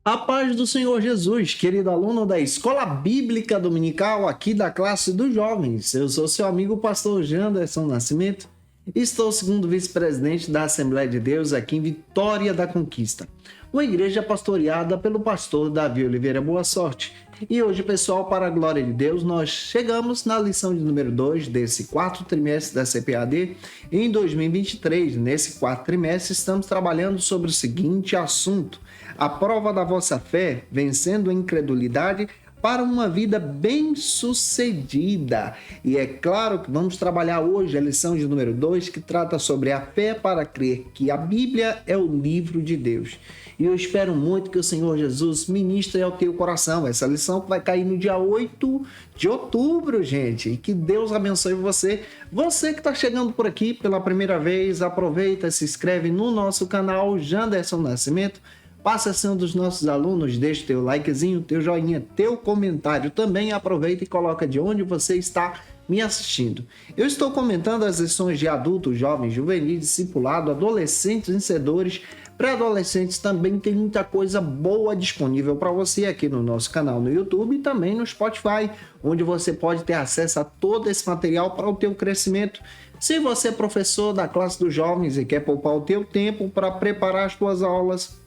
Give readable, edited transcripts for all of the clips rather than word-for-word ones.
A paz do Senhor Jesus, querido aluno da Escola Bíblica Dominical, aqui da classe dos jovens. Eu sou seu amigo pastor Janderson Nascimento. Estou segundo vice-presidente da Assembleia de Deus aqui em Vitória da Conquista, uma igreja pastoreada pelo pastor Davi Oliveira Boa Sorte. E hoje, pessoal, para a glória de Deus, nós chegamos na lição de número 2 desse quarto trimestre da CPAD em 2023. Nesse quarto trimestre, estamos trabalhando sobre o seguinte assunto: a prova da vossa fé, vencendo a incredulidade para uma vida bem-sucedida. E é claro que vamos trabalhar hoje a lição de número 2, que trata sobre a fé para crer que a Bíblia é o livro de Deus. E eu espero muito que o Senhor Jesus ministre ao teu coração. Essa lição vai cair no dia 8 de outubro, gente. E que Deus abençoe você. Você que está chegando por aqui pela primeira vez, aproveita, se inscreve no nosso canal Janderson Nascimento. Passa a ser um dos nossos alunos, deixa teu likezinho, teu joinha, teu comentário. Também aproveita e coloca de onde você está me assistindo. Eu estou comentando as lições de adultos, jovens, juvenis, discipulado, adolescentes, vencedores, pré-adolescentes. Também tem muita coisa boa disponível para você aqui no nosso canal no YouTube e também no Spotify, onde você pode ter acesso a todo esse material para o teu crescimento. Se você é professor da classe dos jovens e quer poupar o teu tempo para preparar as tuas aulas,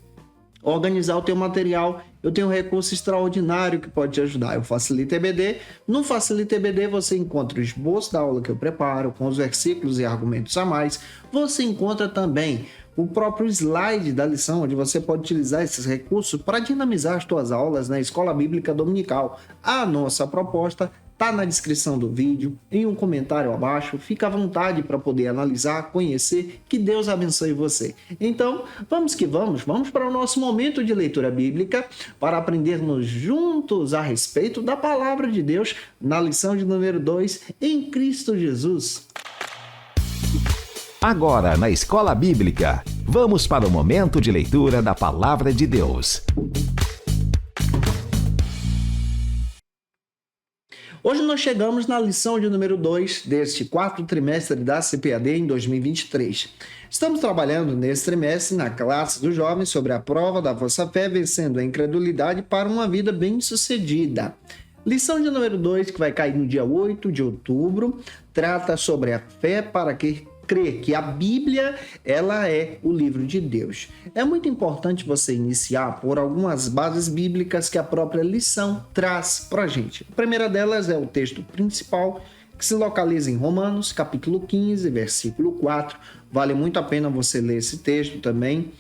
organizar o teu material, eu tenho um recurso extraordinário que pode te ajudar. Eu Facilita EBD. No Facilita EBD você encontra o esboço da aula que eu preparo, com os versículos e argumentos a mais. Você encontra também o próprio slide da lição, onde você pode utilizar esses recursos para dinamizar as tuas aulas na Escola Bíblica Dominical. A nossa proposta está na descrição do vídeo, em um comentário abaixo. Fica à vontade para poder analisar, conhecer. Que Deus abençoe você. Então, vamos que vamos para o nosso momento de leitura bíblica, para aprendermos juntos a respeito da palavra de Deus na lição de número 2, em Cristo Jesus. Agora, na Escola Bíblica, vamos para o momento de leitura da palavra de Deus. Hoje nós chegamos na lição de número 2 deste quarto trimestre da CPAD em 2023. Estamos trabalhando nesse trimestre na classe dos jovens sobre a prova da vossa fé, vencendo a incredulidade para uma vida bem-sucedida. Lição de número 2, que vai cair no dia 8 de outubro, trata sobre a fé para crer que a Bíblia ela é o livro de Deus. É muito importante você iniciar por algumas bases bíblicas que a própria lição traz para a gente. A primeira delas é o texto principal, que se localiza em Romanos, capítulo 15, versículo 4. Vale muito a pena você ler esse texto também.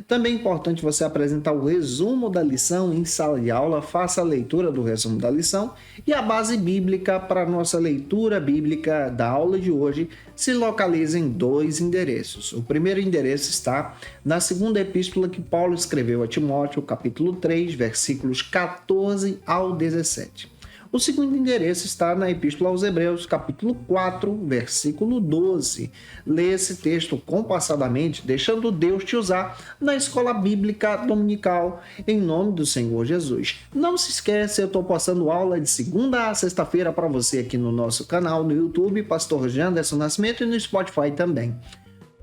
Também é importante você apresentar o resumo da lição em sala de aula. Faça a leitura do resumo da lição. E a base bíblica para a nossa leitura bíblica da aula de hoje se localiza em 2 endereços. O primeiro endereço está na segunda epístola que Paulo escreveu a Timóteo, capítulo 3, versículos 14 ao 17. O segundo endereço está na Epístola aos Hebreus, capítulo 4, versículo 12. Lê esse texto compassadamente, deixando Deus te usar na Escola Bíblica Dominical, em nome do Senhor Jesus. Não se esqueça, eu estou postando aula de segunda a sexta-feira para você aqui no nosso canal, no YouTube, Pastor Janderson Nascimento, e no Spotify também.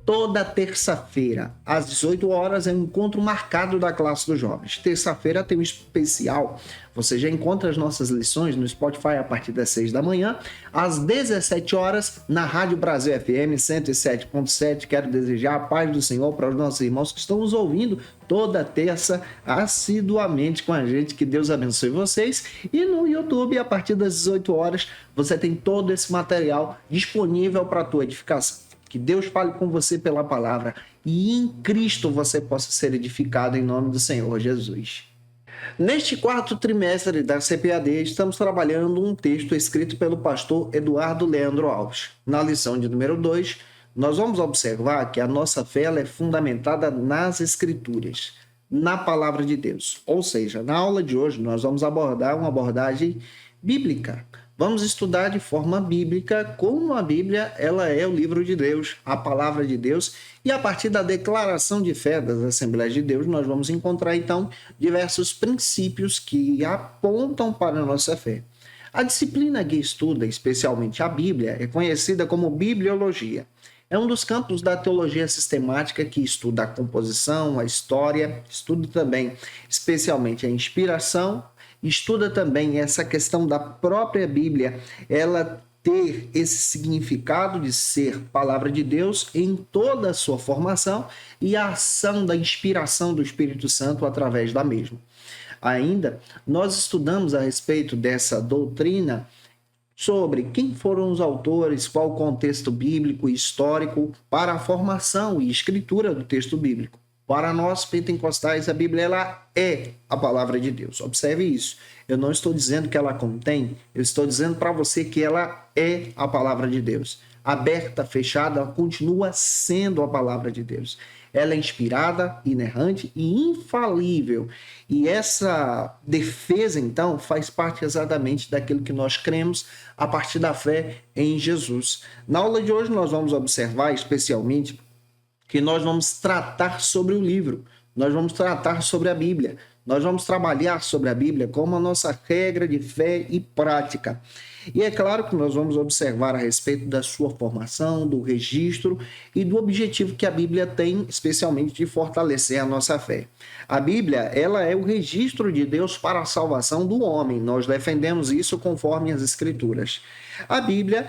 Toda terça-feira, às 18 horas, é um encontro marcado da classe dos jovens. Terça-feira tem um especial. Você já encontra as nossas lições no Spotify a partir das 6 da manhã. Às 17 horas, na Rádio Brasil FM 107.7. Quero desejar a paz do Senhor para os nossos irmãos que estão nos ouvindo toda terça, assiduamente com a gente. Que Deus abençoe vocês. E no YouTube, a partir das 18 horas, você tem todo esse material disponível para a tua edificação. Que Deus fale com você pela palavra e em Cristo você possa ser edificado em nome do Senhor Jesus. Neste quarto trimestre da CPAD, estamos trabalhando um texto escrito pelo pastor Eduardo Leandro Alves. Na lição de número 2, nós vamos observar que a nossa fé ela é fundamentada nas Escrituras, na palavra de Deus. Ou seja, na aula de hoje nós vamos abordar uma abordagem bíblica. Vamos estudar de forma bíblica como a Bíblia ela é o livro de Deus, a palavra de Deus, e a partir da declaração de fé das Assembleias de Deus, nós vamos encontrar então diversos princípios que apontam para a nossa fé. A disciplina que estuda especialmente a Bíblia é conhecida como bibliologia. É um dos campos da teologia sistemática que estuda a composição, a história, estuda também especialmente a inspiração, estuda também essa questão da própria Bíblia, ela ter esse significado de ser palavra de Deus em toda a sua formação e a ação da inspiração do Espírito Santo através da mesma. Ainda, nós estudamos a respeito dessa doutrina sobre quem foram os autores, qual o contexto bíblico e histórico para a formação e escritura do texto bíblico. Para nós pentecostais, a Bíblia ela é a palavra de Deus. Observe isso. Eu não estou dizendo que ela contém, eu estou dizendo para você que ela é a palavra de Deus. Aberta, fechada, ela continua sendo a palavra de Deus. Ela é inspirada, inerrante e infalível. E essa defesa, então, faz parte exatamente daquilo que nós cremos a partir da fé em Jesus. Na aula de hoje, nós vamos observar especialmente que nós vamos tratar sobre o livro, nós vamos tratar sobre a Bíblia, nós vamos trabalhar sobre a Bíblia como a nossa regra de fé e prática. E é claro que nós vamos observar a respeito da sua formação, do registro e do objetivo que a Bíblia tem, especialmente de fortalecer a nossa fé. A Bíblia, ela é o registro de Deus para a salvação do homem. Nós defendemos isso conforme as Escrituras. A Bíblia,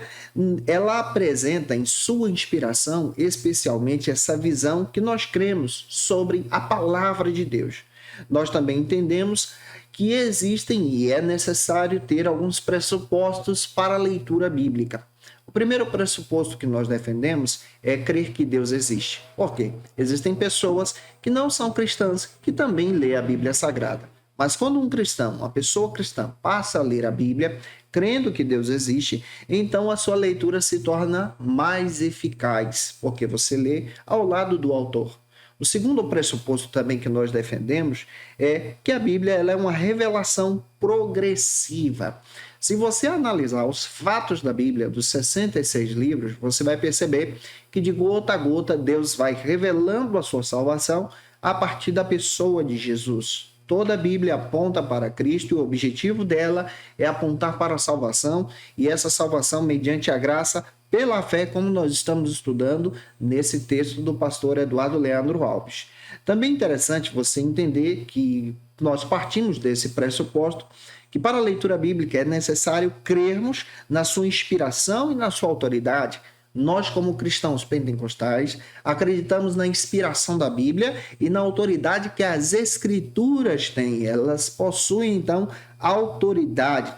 ela apresenta em sua inspiração, especialmente essa visão que nós cremos sobre a palavra de Deus. Nós também entendemos que existem e é necessário ter alguns pressupostos para a leitura bíblica. O primeiro pressuposto que nós defendemos é crer que Deus existe. Por quê? Existem pessoas que não são cristãs que também lêem a Bíblia Sagrada. Mas quando um cristão, uma pessoa cristã, passa a ler a Bíblia, crendo que Deus existe, então a sua leitura se torna mais eficaz, porque você lê ao lado do autor. O segundo pressuposto também que nós defendemos é que a Bíblia ela é uma revelação progressiva. Se você analisar os fatos da Bíblia, dos 66 livros, você vai perceber que de gota a gota Deus vai revelando a sua salvação a partir da pessoa de Jesus. Toda a Bíblia aponta para Cristo e o objetivo dela é apontar para a salvação, e essa salvação mediante a graça pela fé, como nós estamos estudando nesse texto do pastor Eduardo Leandro Alves. Também é interessante você entender que nós partimos desse pressuposto que para a leitura bíblica é necessário crermos na sua inspiração e na sua autoridade. Nós, como cristãos pentecostais, acreditamos na inspiração da Bíblia e na autoridade que as Escrituras têm. Elas possuem, então, autoridade.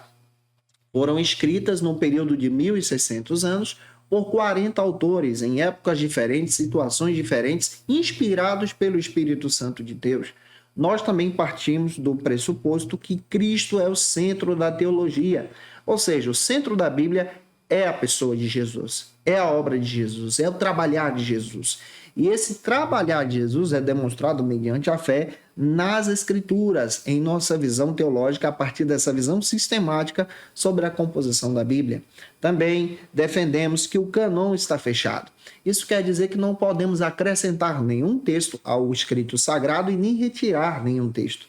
Foram escritas num período de 1.600 anos por 40 autores, em épocas diferentes, situações diferentes, inspirados pelo Espírito Santo de Deus. Nós também partimos do pressuposto que Cristo é o centro da teologia, ou seja, o centro da Bíblia é a pessoa de Jesus, é a obra de Jesus, é o trabalhar de Jesus. E esse trabalhar de Jesus é demonstrado mediante a fé nas Escrituras, em nossa visão teológica, a partir dessa visão sistemática sobre a composição da Bíblia. Também defendemos que o cânon está fechado. Isso quer dizer que não podemos acrescentar nenhum texto ao escrito sagrado e nem retirar nenhum texto.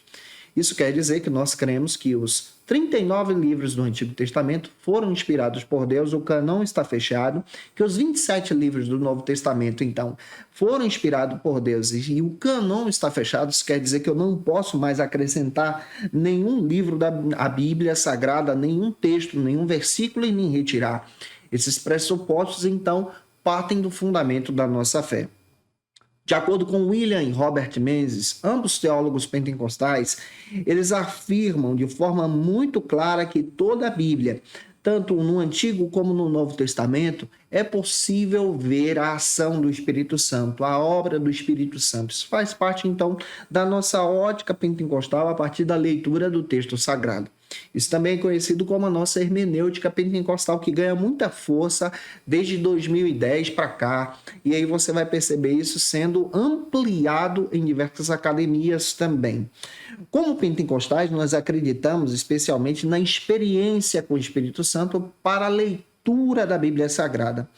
Isso quer dizer que nós cremos que os 39 livros do Antigo Testamento foram inspirados por Deus, o cânon está fechado, que os 27 livros do Novo Testamento, então, foram inspirados por Deus e o cânon está fechado. Isso quer dizer que eu não posso mais acrescentar nenhum livro da Bíblia Sagrada, nenhum texto, nenhum versículo e nem retirar. Esses pressupostos, então, partem do fundamento da nossa fé. De acordo com William e Robert Menzies, ambos teólogos pentecostais, eles afirmam de forma muito clara que toda a Bíblia, tanto no Antigo como no Novo Testamento, é possível ver a ação do Espírito Santo, a obra do Espírito Santo. Isso faz parte, então, da nossa ótica pentecostal a partir da leitura do texto sagrado. Isso também é conhecido como a nossa hermenêutica pentecostal, que ganha muita força desde 2010 para cá. E aí você vai perceber isso sendo ampliado em diversas academias também. Como pentecostais, nós acreditamos especialmente na experiência com o Espírito Santo para a leitura leitura da Bíblia Sagrada.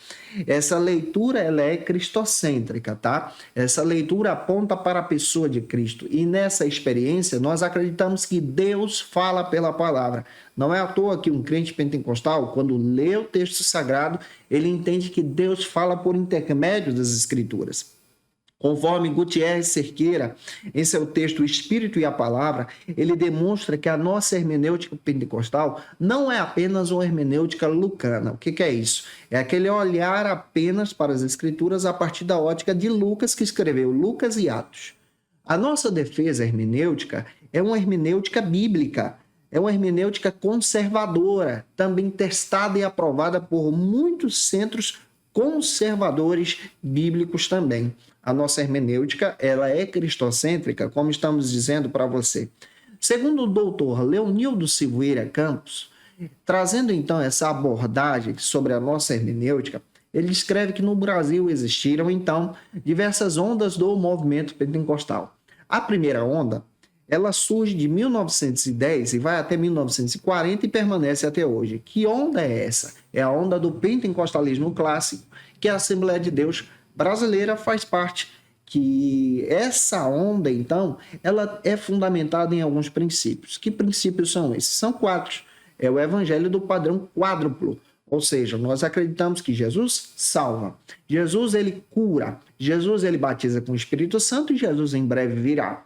Essa leitura ela é cristocêntrica, tá? Essa leitura aponta para a pessoa de Cristo. E nessa experiência, nós acreditamos que Deus fala pela palavra. Não é à toa que um crente pentecostal, quando lê o texto sagrado, ele entende que Deus fala por intermédio das Escrituras. Conforme Gutierrez Cerqueira, em seu texto O Espírito e a Palavra, ele demonstra que a nossa hermenêutica pentecostal não é apenas uma hermenêutica lucana. O que é isso? É aquele olhar apenas para as Escrituras a partir da ótica de Lucas, que escreveu Lucas e Atos. A nossa defesa hermenêutica é uma hermenêutica bíblica, é uma hermenêutica conservadora, também testada e aprovada por muitos centros conservadores bíblicos também. A nossa hermenêutica, ela é cristocêntrica, como estamos dizendo para você. Segundo o doutor Leonildo Silveira Campos, trazendo então essa abordagem sobre a nossa hermenêutica, ele escreve que no Brasil existiram então diversas ondas do movimento pentecostal. A primeira onda, ela surge de 1910 e vai até 1940 e permanece até hoje. Que onda é essa? É a onda do pentecostalismo clássico, que a Assembleia de Deus brasileira faz parte. Que essa onda, então, ela é fundamentada em alguns princípios. Que princípios são esses? São 4. É o evangelho do padrão quádruplo. Ou seja, nós acreditamos que Jesus salva. Jesus, ele cura. Jesus, ele batiza com o Espírito Santo e Jesus em breve virá.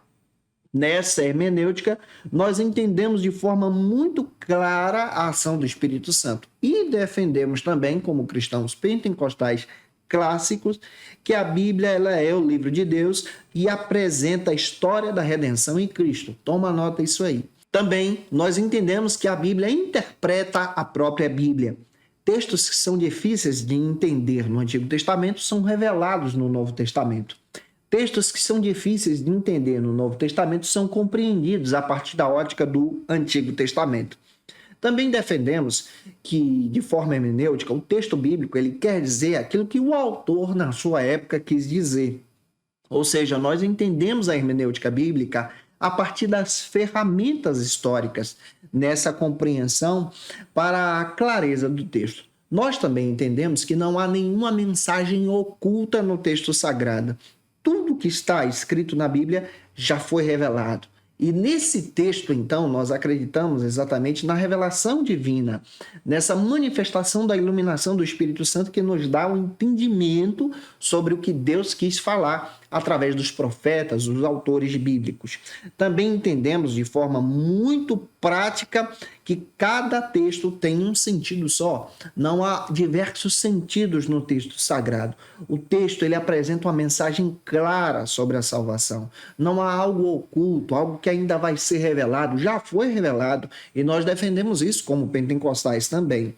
Nessa hermenêutica, nós entendemos de forma muito clara a ação do Espírito Santo e defendemos também, como cristãos pentecostais clássicos, que a Bíblia ela é o livro de Deus e apresenta a história da redenção em Cristo. Toma nota disso aí. Também nós entendemos que a Bíblia interpreta a própria Bíblia. Textos que são difíceis de entender no Antigo Testamento são revelados no Novo Testamento. Textos que são difíceis de entender no Novo Testamento são compreendidos a partir da ótica do Antigo Testamento. Também defendemos que, de forma hermenêutica, o texto bíblico ele quer dizer aquilo que o autor, na sua época, quis dizer. Ou seja, nós entendemos a hermenêutica bíblica a partir das ferramentas históricas nessa compreensão para a clareza do texto. Nós também entendemos que não há nenhuma mensagem oculta no texto sagrado. Tudo que está escrito na Bíblia já foi revelado. E nesse texto, então, nós acreditamos exatamente na revelação divina, nessa manifestação da iluminação do Espírito Santo que nos dá o entendimento sobre o que Deus quis falar através dos profetas, os autores bíblicos. Também entendemos de forma muito prática que cada texto tem um sentido só. Não há diversos sentidos no texto sagrado. O texto ele apresenta uma mensagem clara sobre a salvação. Não há algo oculto, algo que ainda vai ser revelado. Já foi revelado e nós defendemos isso como pentecostais também.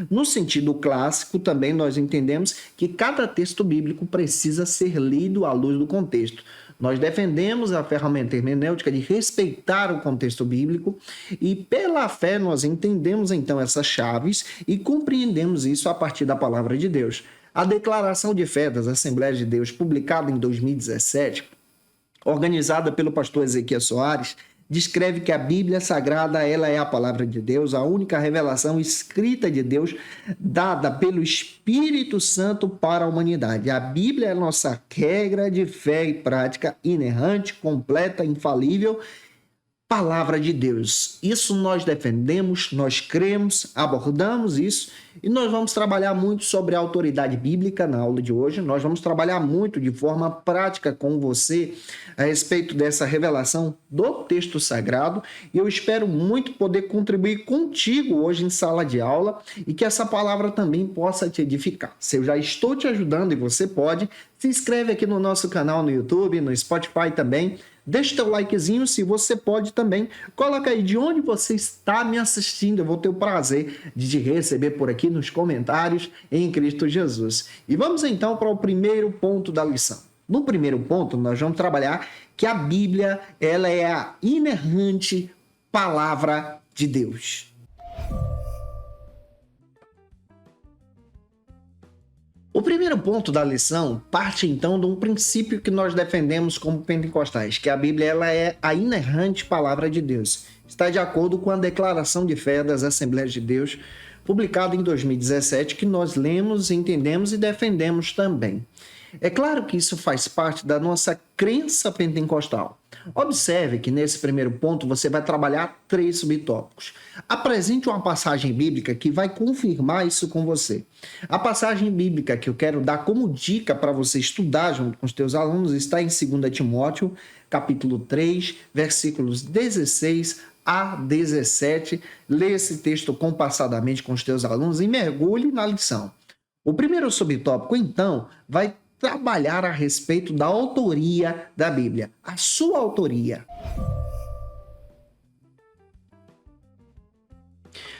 No sentido clássico, também nós entendemos que cada texto bíblico precisa ser lido à luz do contexto. Nós defendemos a ferramenta hermenêutica de respeitar o contexto bíblico e pela fé nós entendemos então essas chaves e compreendemos isso a partir da palavra de Deus. A Declaração de Fé das Assembleias de Deus, publicada em 2017, organizada pelo pastor Ezequiel Soares, descreve que a Bíblia Sagrada ela é a palavra de Deus, a única revelação escrita de Deus dada pelo Espírito Santo para a humanidade. A Bíblia é a nossa regra de fé e prática inerrante, completa, infalível, palavra de Deus. Isso nós defendemos, nós cremos, abordamos isso e nós vamos trabalhar muito sobre a autoridade bíblica na aula de hoje. Nós vamos trabalhar muito de forma prática com você a respeito dessa revelação do texto sagrado e eu espero muito poder contribuir contigo hoje em sala de aula e que essa palavra também possa te edificar. Se eu já estou te ajudando e você pode, se inscreve aqui no nosso canal no YouTube, no Spotify também. Deixa teu likezinho, se você pode também. Coloca aí de onde você está me assistindo. Eu vou ter o prazer de te receber por aqui nos comentários em Cristo Jesus. E vamos então para o primeiro ponto da lição. No primeiro ponto, nós vamos trabalhar que a Bíblia ela é a inerrante palavra de Deus. O primeiro ponto da lição parte então de um princípio que nós defendemos como pentecostais, que a Bíblia ela é a inerrante palavra de Deus. Está de acordo com a Declaração de Fé das Assembleias de Deus, publicado em 2017, que nós lemos, entendemos e defendemos também. É claro que isso faz parte da nossa crença pentecostal. Observe que nesse primeiro ponto você vai trabalhar 3 subtópicos. Apresente uma passagem bíblica que vai confirmar isso com você. A passagem bíblica que eu quero dar como dica para você estudar junto com os teus alunos está em 2 Timóteo, capítulo 3, versículos 16 a 17. Lê esse texto compassadamente com os teus alunos e mergulhe na lição. O primeiro subtópico, então, vai trabalhar a respeito da autoria da Bíblia, a sua autoria.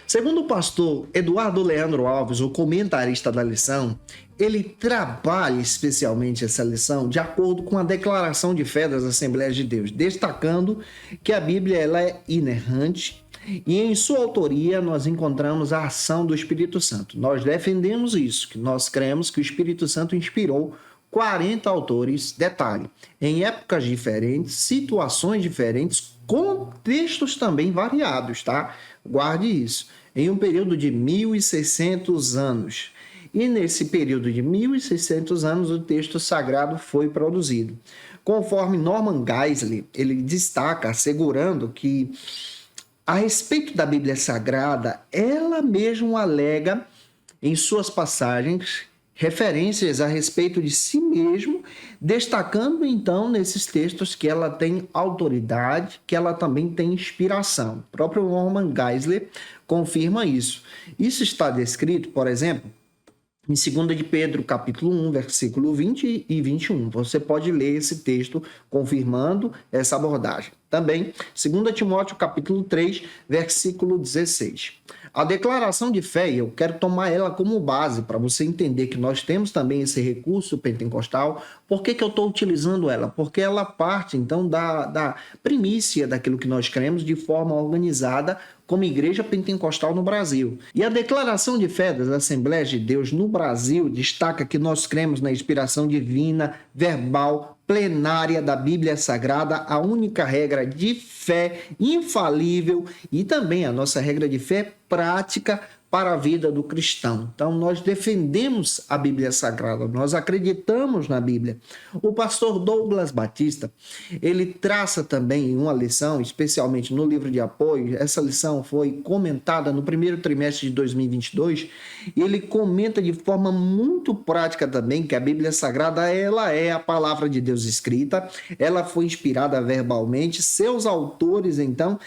Segundo o pastor Eduardo Leandro Alves, o comentarista da lição, ele trabalha especialmente essa lição de acordo com a declaração de fé das Assembleias de Deus, destacando que a Bíblia ela é inerrante e em sua autoria nós encontramos a ação do Espírito Santo. Nós defendemos isso, que nós cremos que o Espírito Santo inspirou 40 autores, detalhe, em épocas diferentes, situações diferentes, contextos também variados, tá? Guarde isso. Em um período de 1.600 anos. E nesse período de 1.600 anos, o texto sagrado foi produzido. Conforme Norman Geisler, ele destaca, assegurando que, a respeito da Bíblia Sagrada, ela mesma alega em suas passagens referências a respeito de si mesmo, destacando então nesses textos que ela tem autoridade, que ela também tem inspiração. O próprio Norman Geisler confirma isso. Isso está descrito, por exemplo, em 2 de Pedro, capítulo 1, versículo 20 e 21. Você pode ler esse texto confirmando essa abordagem. Também, 2 Timóteo, capítulo 3, versículo 16. A declaração de fé, eu quero tomar ela como base para você entender que nós temos também esse recurso pentecostal. Por que eu estou utilizando ela? Porque ela parte, então, da primícia daquilo que nós cremos de forma organizada como igreja pentecostal no Brasil. E a declaração de fé das Assembleias de Deus no Brasil destaca que nós cremos na inspiração divina, verbal, plenária da Bíblia Sagrada, a única regra de fé infalível e também a nossa regra de fé prática para a vida do cristão. Então, nós defendemos a Bíblia Sagrada, nós acreditamos na Bíblia. O pastor Douglas Batista, ele traça também uma lição, especialmente no livro de apoio, essa lição foi comentada no primeiro trimestre de 2022, e ele comenta de forma muito prática também que a Bíblia Sagrada, ela é a palavra de Deus escrita, ela foi inspirada verbalmente, seus autores, então,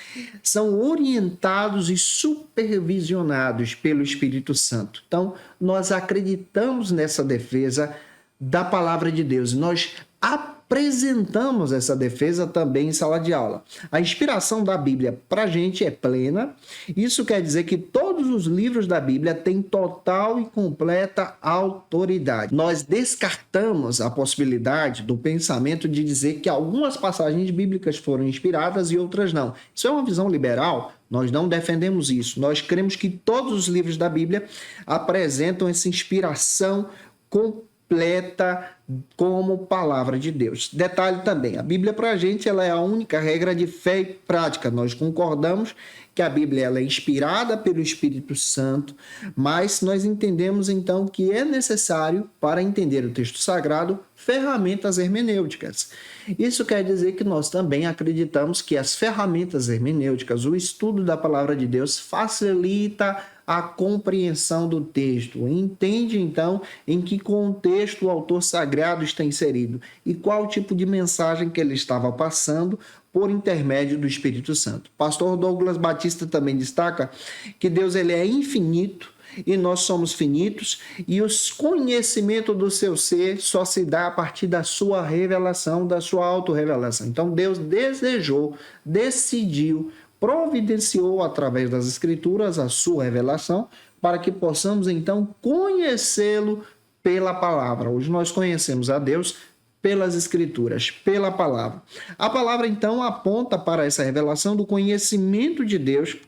são orientados e supervisionados pelo Espírito Santo. Então, nós acreditamos nessa defesa da palavra de Deus. Nós apresentamos essa defesa também em sala de aula. A inspiração da Bíblia para a gente é plena. Isso quer dizer que todos os livros da Bíblia têm total e completa autoridade. Nós descartamos a possibilidade do pensamento de dizer que algumas passagens bíblicas foram inspiradas e outras não. Isso é uma visão liberal. Nós não defendemos isso. Nós cremos que todos os livros da Bíblia apresentam essa inspiração completa como palavra de Deus. Detalhe também, a Bíblia para a gente ela é a única regra de fé e prática. Nós concordamos que a Bíblia ela é inspirada pelo Espírito Santo, mas nós entendemos então que é necessário, para entender o texto sagrado, ferramentas hermenêuticas. Isso quer dizer que nós também acreditamos que as ferramentas hermenêuticas, o estudo da palavra de Deus, facilita a compreensão do texto. Entende, então, em que contexto o autor sagrado está inserido e qual tipo de mensagem que ele estava passando por intermédio do Espírito Santo. Pastor Douglas Batista também destaca que Deus ele é infinito e nós somos finitos, e o conhecimento do seu ser só se dá a partir da sua revelação, da sua autorrevelação. Então Deus desejou, decidiu, providenciou através das Escrituras a sua revelação para que possamos então conhecê-lo pela palavra. Hoje nós conhecemos a Deus pelas Escrituras, pela palavra. A palavra então aponta para essa revelação do conhecimento de Deus.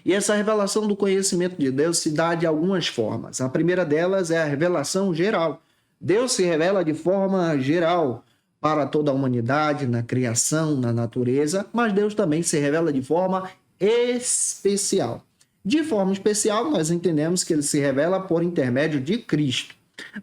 E essa revelação do conhecimento de Deus se dá de algumas formas. A primeira delas é a revelação geral. Deus se revela de forma geral para toda a humanidade, na criação, na natureza, mas Deus também se revela de forma especial. De forma especial, nós entendemos que ele se revela por intermédio de Cristo.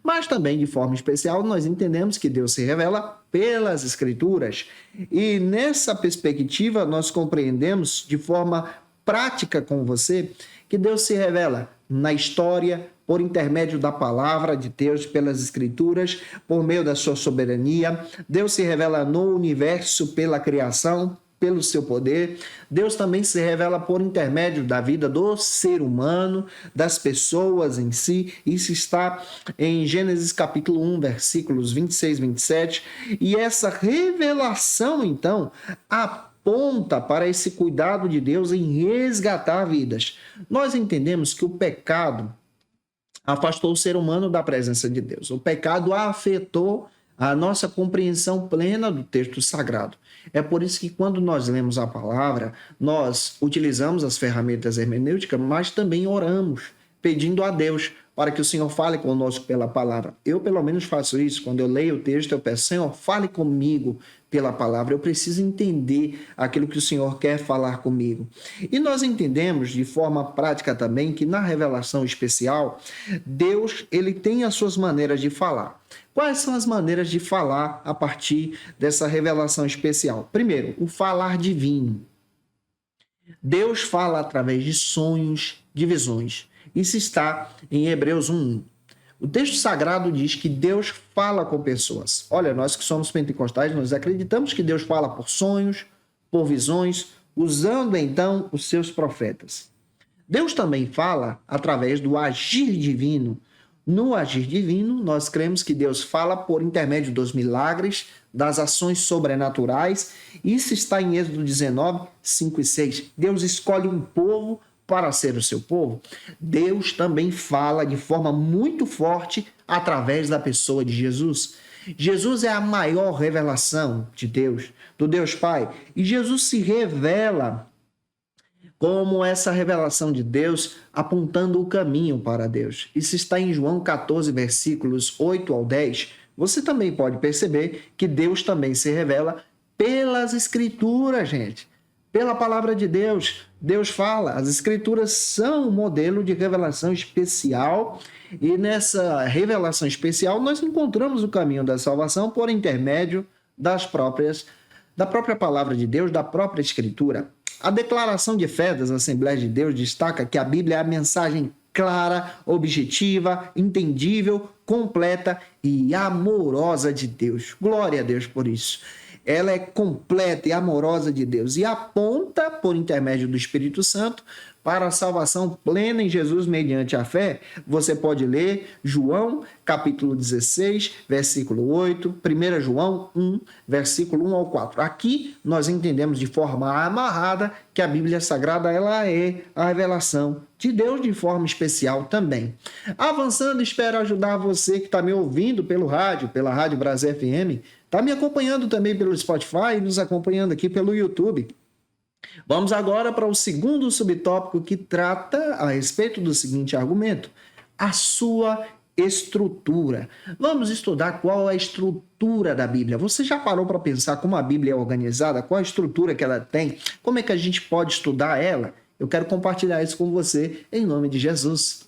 Mas também, de forma especial, nós entendemos que Deus se revela pelas Escrituras. E nessa perspectiva, nós compreendemos de forma prática com você que Deus se revela na história, por intermédio da palavra de Deus, pelas Escrituras, por meio da sua soberania. Deus se revela no universo pela criação, pelo seu poder. Deus também se revela por intermédio da vida do ser humano, das pessoas em si. Isso está em Gênesis capítulo 1, versículos 26 e 27. E essa revelação, então, aponta para esse cuidado de Deus em resgatar vidas. Nós entendemos que o pecado afastou o ser humano da presença de Deus. O pecado afetou a nossa compreensão plena do texto sagrado. É por isso que quando nós lemos a palavra, nós utilizamos as ferramentas hermenêuticas, mas também oramos, pedindo a Deus para que o Senhor fale conosco pela palavra. Eu, pelo menos, faço isso. Quando eu leio o texto, eu peço, Senhor, fale comigo pela palavra. Eu preciso entender aquilo que o Senhor quer falar comigo. E nós entendemos de forma prática também que na revelação especial, Deus ele tem as suas maneiras de falar. Quais são as maneiras de falar a partir dessa revelação especial? Primeiro, o falar divino. Deus fala através de sonhos, de visões. Isso está em Hebreus 1:1. O texto sagrado diz que Deus fala com pessoas. Olha, nós que somos pentecostais, nós acreditamos que Deus fala por sonhos, por visões, usando então os seus profetas. Deus também fala através do agir divino. No agir divino, nós cremos que Deus fala por intermédio dos milagres, das ações sobrenaturais. Isso está em Êxodo 19, 5 e 6. Deus escolhe um povo para ser o seu povo. Deus também fala de forma muito forte através da pessoa de Jesus. Jesus é a maior revelação de Deus, do Deus Pai. E Jesus se revela como essa revelação de Deus apontando o caminho para Deus. Isso está em João 14, versículos 8 ao 10. Você também pode perceber que Deus também se revela pelas Escrituras, gente. Pela palavra de Deus, Deus fala. As Escrituras são um modelo de revelação especial e nessa revelação especial nós encontramos o caminho da salvação por intermédio da própria palavra de Deus, da própria Escritura. A declaração de fé das Assembleias de Deus destaca que a Bíblia é a mensagem clara, objetiva, entendível, completa e amorosa de Deus. Glória a Deus por isso. Ela é completa e amorosa de Deus e aponta, por intermédio do Espírito Santo, para a salvação plena em Jesus mediante a fé. Você pode ler João, capítulo 16, versículo 8, 1 João 1, versículo 1 ao 4. Aqui nós entendemos de forma amarrada que a Bíblia Sagrada ela é a revelação de Deus de forma especial também. Avançando, espero ajudar você que está me ouvindo pelo rádio, pela Rádio Brasil FM, está me acompanhando também pelo Spotify e nos acompanhando aqui pelo YouTube. Vamos agora para o segundo subtópico que trata a respeito do seguinte argumento: a sua estrutura. Vamos estudar qual é a estrutura da Bíblia. Você já parou para pensar como a Bíblia é organizada? Qual a estrutura que ela tem? Como é que a gente pode estudar ela? Eu quero compartilhar isso com você em nome de Jesus.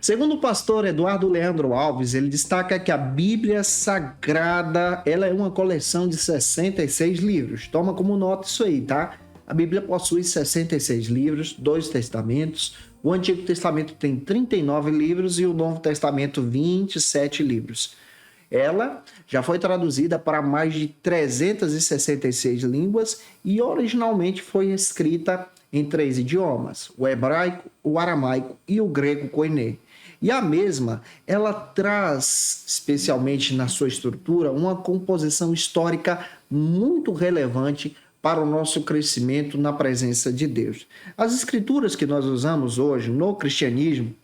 Segundo o pastor Eduardo Leandro Alves, ele destaca que a Bíblia Sagrada ela é uma coleção de 66 livros. Toma como nota isso aí, tá? A Bíblia possui 66 livros, 2 testamentos. O Antigo Testamento tem 39 livros e o Novo Testamento 27 livros. Ela já foi traduzida para mais de 366 línguas e originalmente foi escrita em 3 idiomas, o hebraico, o aramaico e o grego koiné. E a mesma, ela traz, especialmente na sua estrutura, uma composição histórica muito relevante para o nosso crescimento na presença de Deus. As escrituras que nós usamos hoje no cristianismo,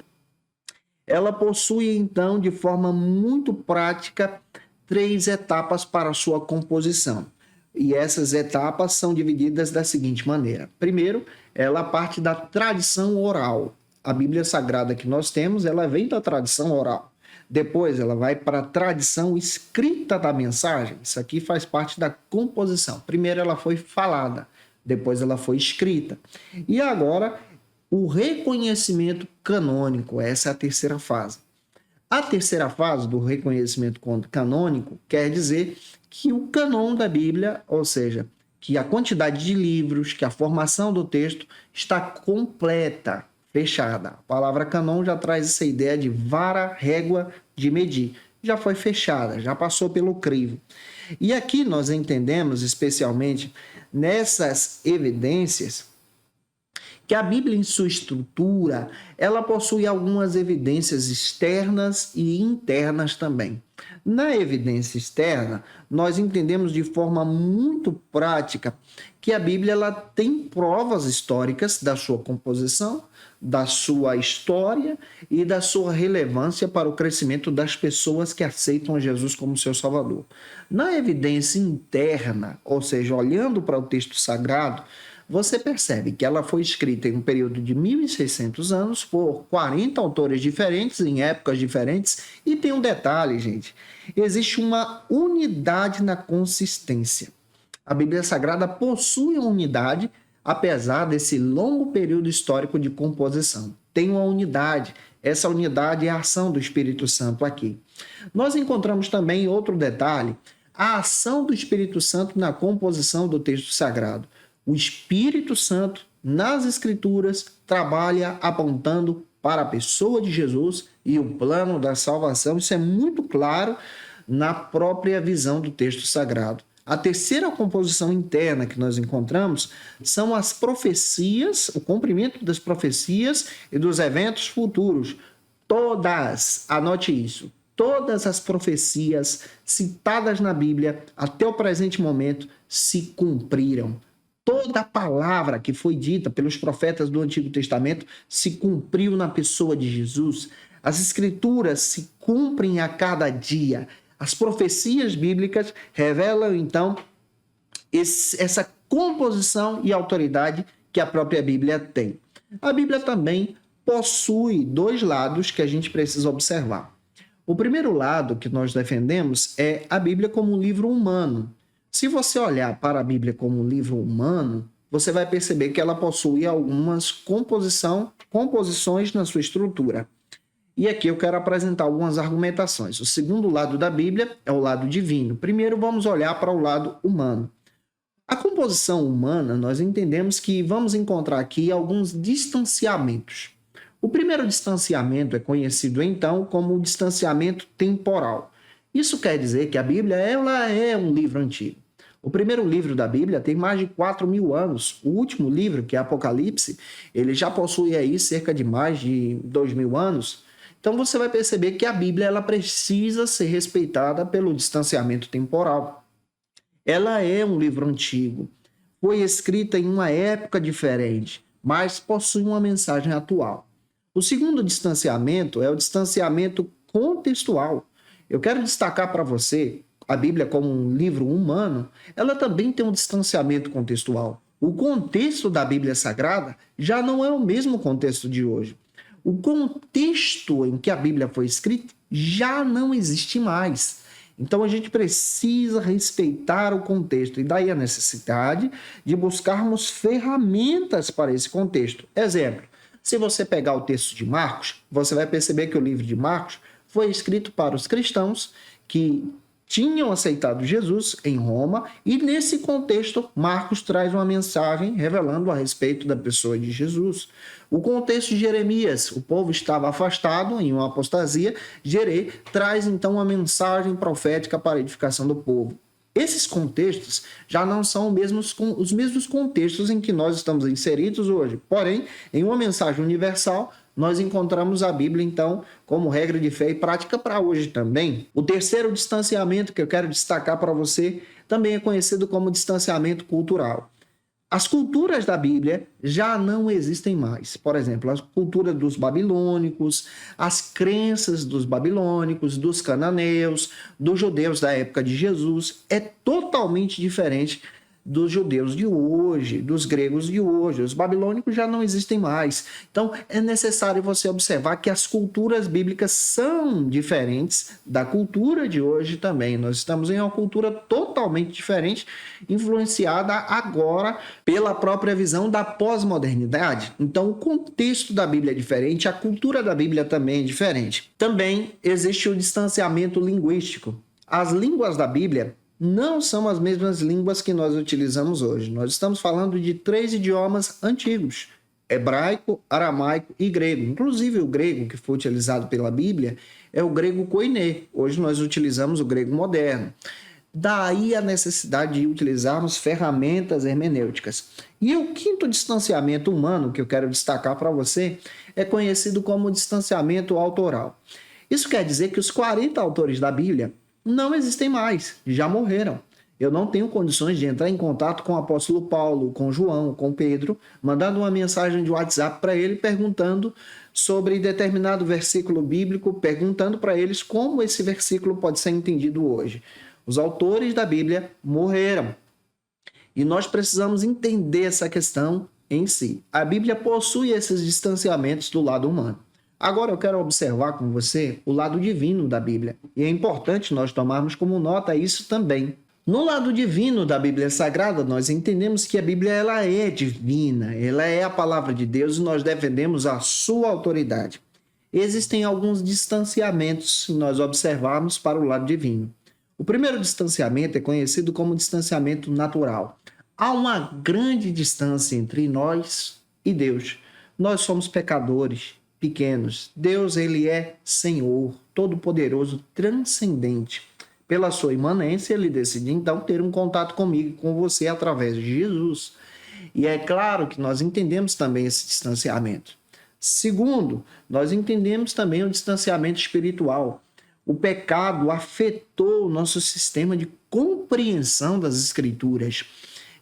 ela possui, então, de forma muito prática, 3 etapas para a sua composição. E essas etapas são divididas da seguinte maneira. Primeiro, ela parte da tradição oral. A Bíblia Sagrada que nós temos, ela vem da tradição oral. depois ela vai para a tradição escrita da mensagem. Isso aqui faz parte da composição. Primeiro ela foi falada, depois ela foi escrita. E agora o reconhecimento canônico, essa é a terceira fase. A terceira fase do reconhecimento canônico quer dizer que o cânon da Bíblia, ou seja, que a quantidade de livros, que a formação do texto está completa, fechada. A palavra cânon já traz essa ideia de vara, régua de medir. Já foi fechada, já passou pelo crivo. E aqui nós entendemos, especialmente nessas evidências, que a Bíblia, em sua estrutura, ela possui algumas evidências externas e internas também. Na evidência externa, nós entendemos de forma muito prática que a Bíblia ela tem provas históricas da sua composição, da sua história e da sua relevância para o crescimento das pessoas que aceitam Jesus como seu Salvador. Na evidência interna, ou seja, olhando para o texto sagrado, você percebe que ela foi escrita em um período de 1.600 anos por 40 autores diferentes, em épocas diferentes, e tem um detalhe, gente, existe uma unidade na consistência. A Bíblia Sagrada possui uma unidade, apesar desse longo período histórico de composição. Tem uma unidade, essa unidade é a ação do Espírito Santo aqui. Nós encontramos também outro detalhe, a ação do Espírito Santo na composição do texto sagrado. O Espírito Santo, nas Escrituras, trabalha apontando para a pessoa de Jesus e o plano da salvação. Isso é muito claro na própria visão do texto sagrado. A terceira composição interna que nós encontramos são as profecias, o cumprimento das profecias e dos eventos futuros. Todas, anote isso, todas as profecias citadas na Bíblia até o presente momento se cumpriram. Toda a palavra que foi dita pelos profetas do Antigo Testamento se cumpriu na pessoa de Jesus. As Escrituras se cumprem a cada dia. As profecias bíblicas revelam, então, essa composição e autoridade que a própria Bíblia tem. A Bíblia também possui dois lados que a gente precisa observar. O primeiro lado que nós defendemos é a Bíblia como um livro humano. Se você olhar para a Bíblia como um livro humano, você vai perceber que ela possui algumas composições na sua estrutura. E aqui eu quero apresentar algumas argumentações. O segundo lado da Bíblia é o lado divino. Primeiro vamos olhar para o lado humano. A composição humana, nós entendemos que vamos encontrar aqui alguns distanciamentos. O primeiro distanciamento é conhecido então como o distanciamento temporal. Isso quer dizer que a Bíblia ela é um livro antigo. O primeiro livro da Bíblia tem mais de 4.000 anos. O último livro, que é Apocalipse, ele já possui aí cerca de mais de 2.000 anos. Então você vai perceber que a Bíblia ela precisa ser respeitada pelo distanciamento temporal. Ela é um livro antigo. Foi escrita em uma época diferente, mas possui uma mensagem atual. O segundo distanciamento é o distanciamento contextual. Eu quero destacar para você a Bíblia como um livro humano, ela também tem um distanciamento contextual. O contexto da Bíblia Sagrada já não é o mesmo contexto de hoje. O contexto em que a Bíblia foi escrita já não existe mais. Então a gente precisa respeitar o contexto e daí a necessidade de buscarmos ferramentas para esse contexto. Exemplo, se você pegar o texto de Marcos, você vai perceber que o livro de Marcos foi escrito para os cristãos que tinham aceitado Jesus em Roma e nesse contexto Marcos traz uma mensagem revelando a respeito da pessoa de Jesus. O contexto de Jeremias, o povo estava afastado em uma apostasia, Jerê traz então uma mensagem profética para a edificação do povo. Esses contextos já não são os mesmos contextos em que nós estamos inseridos hoje. Porém, em uma mensagem universal, nós encontramos a Bíblia, então, como regra de fé e prática para hoje também. O terceiro distanciamento que eu quero destacar para você também é conhecido como distanciamento cultural. As culturas da Bíblia já não existem mais. Por exemplo, a cultura dos babilônicos, as crenças dos babilônicos, dos cananeus, dos judeus da época de Jesus, é totalmente diferente dos judeus de hoje, dos gregos de hoje. Os babilônicos já não existem mais. Então, é necessário você observar que as culturas bíblicas são diferentes da cultura de hoje também. Nós estamos em uma cultura totalmente diferente, influenciada agora pela própria visão da pós-modernidade. Então, o contexto da Bíblia é diferente, a cultura da Bíblia também é diferente. Também existe o distanciamento linguístico. As línguas da Bíblia não são as mesmas línguas que nós utilizamos hoje. Nós estamos falando de 3 idiomas antigos: hebraico, aramaico e grego. Inclusive, o grego que foi utilizado pela Bíblia é o grego koiné. Hoje nós utilizamos o grego moderno. Daí a necessidade de utilizarmos ferramentas hermenêuticas. E o quinto distanciamento humano que eu quero destacar para você é conhecido como distanciamento autoral. Isso quer dizer que os 40 autores da Bíblia não existem mais, já morreram. Eu não tenho condições de entrar em contato com o apóstolo Paulo, com João, com Pedro, mandando uma mensagem de WhatsApp para ele perguntando sobre determinado versículo bíblico, perguntando para eles como esse versículo pode ser entendido hoje. Os autores da Bíblia morreram. E nós precisamos entender essa questão em si. A Bíblia possui esses distanciamentos do lado humano. Agora eu quero observar com você o lado divino da Bíblia. E é importante nós tomarmos como nota isso também. No lado divino da Bíblia Sagrada, nós entendemos que a Bíblia ela é divina, ela é a palavra de Deus e nós defendemos a sua autoridade. Existem alguns distanciamentos, se nós observarmos para o lado divino. O primeiro distanciamento é conhecido como distanciamento natural. Há uma grande distância entre nós e Deus. Nós somos pecadores, pequenos. Deus, ele é Senhor, todo-poderoso, transcendente. Pela sua imanência, ele decide então ter um contato comigo, com você, através de Jesus. E é claro que nós entendemos também esse distanciamento. Segundo, nós entendemos também o distanciamento espiritual. O pecado afetou o nosso sistema de compreensão das Escrituras.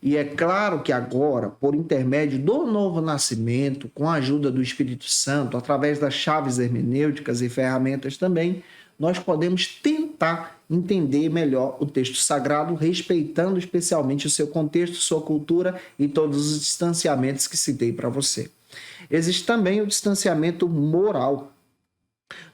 E é claro que agora, por intermédio do novo nascimento, com a ajuda do Espírito Santo, através das chaves hermenêuticas e ferramentas também, nós podemos tentar entender melhor o texto sagrado, respeitando especialmente o seu contexto, sua cultura e todos os distanciamentos que citei para você. Existe também o distanciamento moral.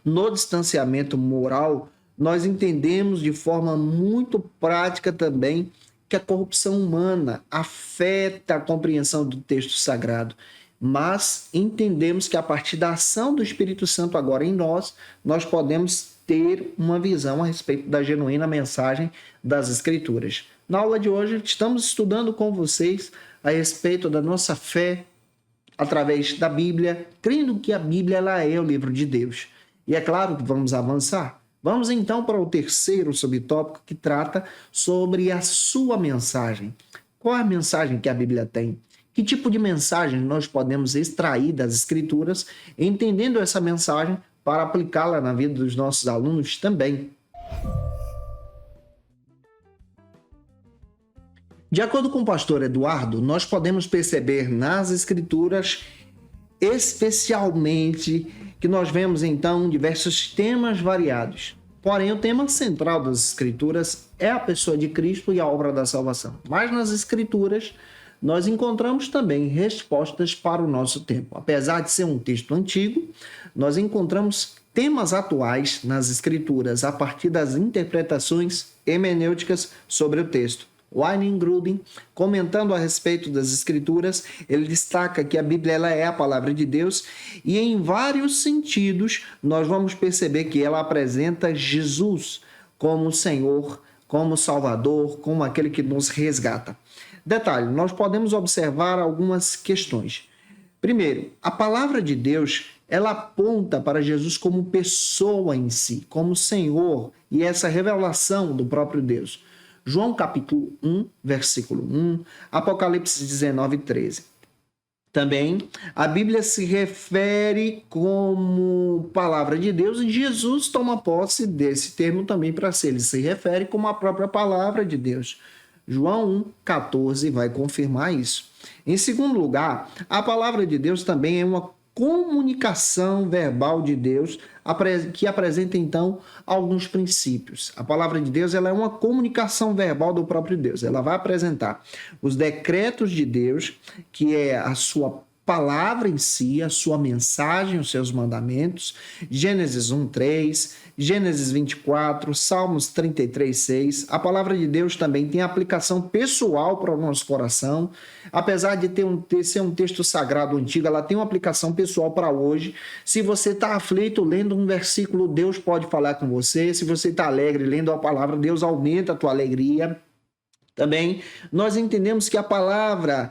No distanciamento moral, nós entendemos de forma muito prática também que a corrupção humana afeta a compreensão do texto sagrado, mas entendemos que a partir da ação do Espírito Santo agora em nós, nós podemos ter uma visão a respeito da genuína mensagem das Escrituras. Na aula de hoje, estamos estudando com vocês a respeito da nossa fé através da Bíblia, crendo que a Bíblia ela é o livro de Deus. E é claro que vamos avançar. Vamos então para o terceiro subtópico que trata sobre a sua mensagem. Qual é a mensagem que a Bíblia tem? Que tipo de mensagem nós podemos extrair das Escrituras, entendendo essa mensagem para aplicá-la na vida dos nossos alunos também? De acordo com o pastor Eduardo, nós podemos perceber nas Escrituras, especialmente, que nós vemos então diversos temas variados. Porém, o tema central das Escrituras é a pessoa de Cristo e a obra da salvação. Mas nas Escrituras, nós encontramos também respostas para o nosso tempo. Apesar de ser um texto antigo, nós encontramos temas atuais nas Escrituras a partir das interpretações hermenêuticas sobre o texto. Wayne Grudem, comentando a respeito das Escrituras, ele destaca que a Bíblia ela é a palavra de Deus e em vários sentidos nós vamos perceber que ela apresenta Jesus como Senhor, como Salvador, como aquele que nos resgata. Detalhe, nós podemos observar algumas questões. Primeiro, a palavra de Deus ela aponta para Jesus como pessoa em si, como Senhor e essa revelação do próprio Deus. João capítulo 1, versículo 1, Apocalipse 19, 13. Também a Bíblia se refere como palavra de Deus e Jesus toma posse desse termo também para si. Ele se refere como a própria palavra de Deus. João 1, 14 vai confirmar isso. Em segundo lugar, a palavra de Deus também é uma comunicação verbal de Deus, que apresenta então alguns princípios. A palavra de Deus, ela é uma comunicação verbal do próprio Deus. Ela vai apresentar os decretos de Deus, que é a sua palavra em si, a sua mensagem, os seus mandamentos, Gênesis 1:3, Gênesis 24, Salmos 33:6. A palavra de Deus também tem aplicação pessoal para o nosso coração. Apesar de ser um texto sagrado antigo, ela tem uma aplicação pessoal para hoje. Se você está aflito lendo um versículo, Deus pode falar com você. Se você está alegre lendo a palavra, Deus aumenta a tua alegria. Também nós entendemos que a palavra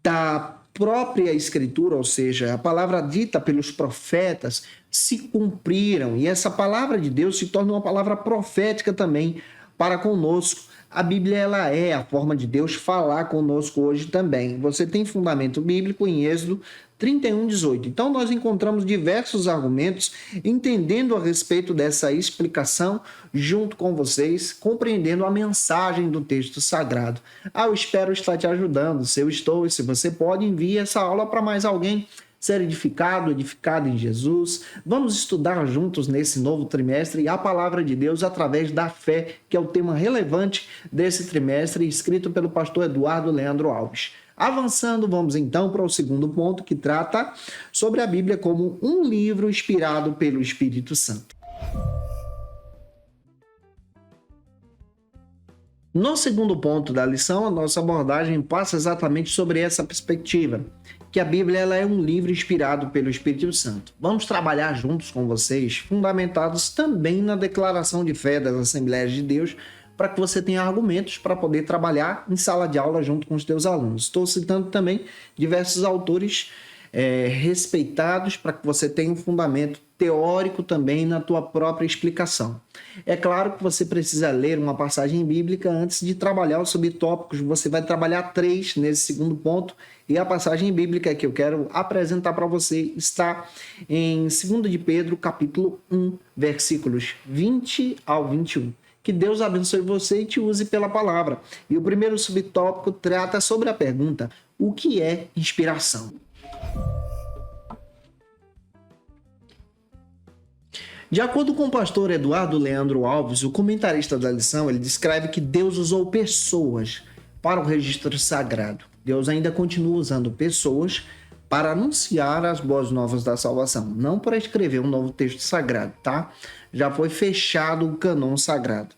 da própria escritura, ou seja, a palavra dita pelos profetas, se cumpriram, e essa palavra de Deus se torna uma palavra profética também para conosco. A Bíblia, ela é a forma de Deus falar conosco hoje também. Você tem fundamento bíblico em Êxodo 31:18. Então, nós encontramos diversos argumentos entendendo a respeito dessa explicação junto com vocês, compreendendo a mensagem do texto sagrado. Eu espero estar te ajudando. Se eu estou e se você pode, envie essa aula para mais alguém ser edificado em Jesus. Vamos estudar juntos nesse novo trimestre a palavra de Deus através da fé, que é o tema relevante desse trimestre, escrito pelo pastor Eduardo Leandro Alves. Avançando, vamos então para o segundo ponto, que trata sobre a Bíblia como um livro inspirado pelo Espírito Santo. No segundo ponto da lição, a nossa abordagem passa exatamente sobre essa perspectiva, que a Bíblia, ela é um livro inspirado pelo Espírito Santo. Vamos trabalhar juntos com vocês, fundamentados também na declaração de fé das Assembleias de Deus, para que você tenha argumentos para poder trabalhar em sala de aula junto com os teus alunos. Estou citando também diversos autores respeitados para que você tenha um fundamento teórico também na tua própria explicação. É claro que você precisa ler uma passagem bíblica antes de trabalhar os subtópicos. Você vai trabalhar 3 nesse segundo ponto, e a passagem bíblica que eu quero apresentar para você está em 2 de Pedro, capítulo 1, versículos 20 ao 21. Que Deus abençoe você e te use pela palavra. E o primeiro subtópico trata sobre a pergunta: o que é inspiração? De acordo com o pastor Eduardo Leandro Alves, o comentarista da lição, ele descreve que Deus usou pessoas para o registro sagrado. Deus ainda continua usando pessoas para anunciar as boas novas da salvação, não para escrever um novo texto sagrado, tá? Já foi fechado o cânon sagrado.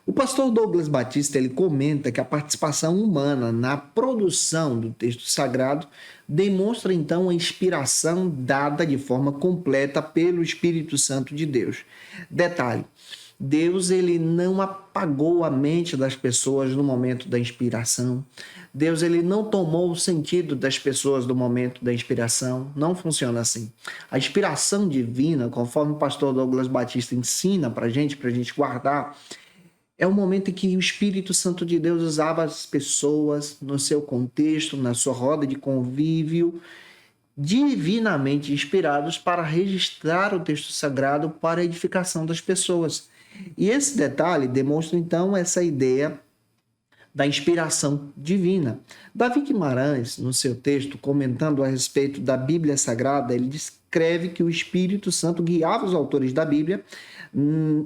O pastor Douglas Batista, ele comenta que a participação humana na produção do texto sagrado demonstra então a inspiração dada de forma completa pelo Espírito Santo de Deus. Detalhe: Deus, ele não apagou a mente das pessoas no momento da inspiração. Deus, ele não tomou o sentido das pessoas no momento da inspiração. Não funciona assim. A inspiração divina, conforme o pastor Douglas Batista ensina para gente guardar, é o momento em que o Espírito Santo de Deus usava as pessoas no seu contexto, na sua roda de convívio, divinamente inspirados para registrar o texto sagrado para a edificação das pessoas. E esse detalhe demonstra então essa ideia da inspiração divina. Davi Guimarães, no seu texto, comentando a respeito da Bíblia Sagrada, ele descreve que o Espírito Santo guiava os autores da Bíblia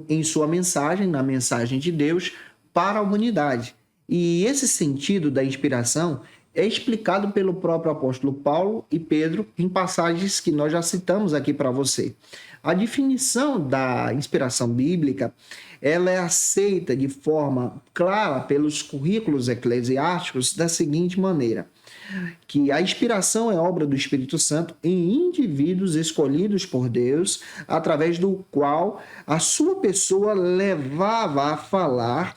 em sua mensagem, na mensagem de Deus, para a humanidade. E esse sentido da inspiração é explicado pelo próprio apóstolo Paulo e Pedro em passagens que nós já citamos aqui para você. A definição da inspiração bíblica, ela é aceita de forma clara pelos currículos eclesiásticos da seguinte maneira: que a inspiração é obra do Espírito Santo em indivíduos escolhidos por Deus, através do qual a sua pessoa levava a falar,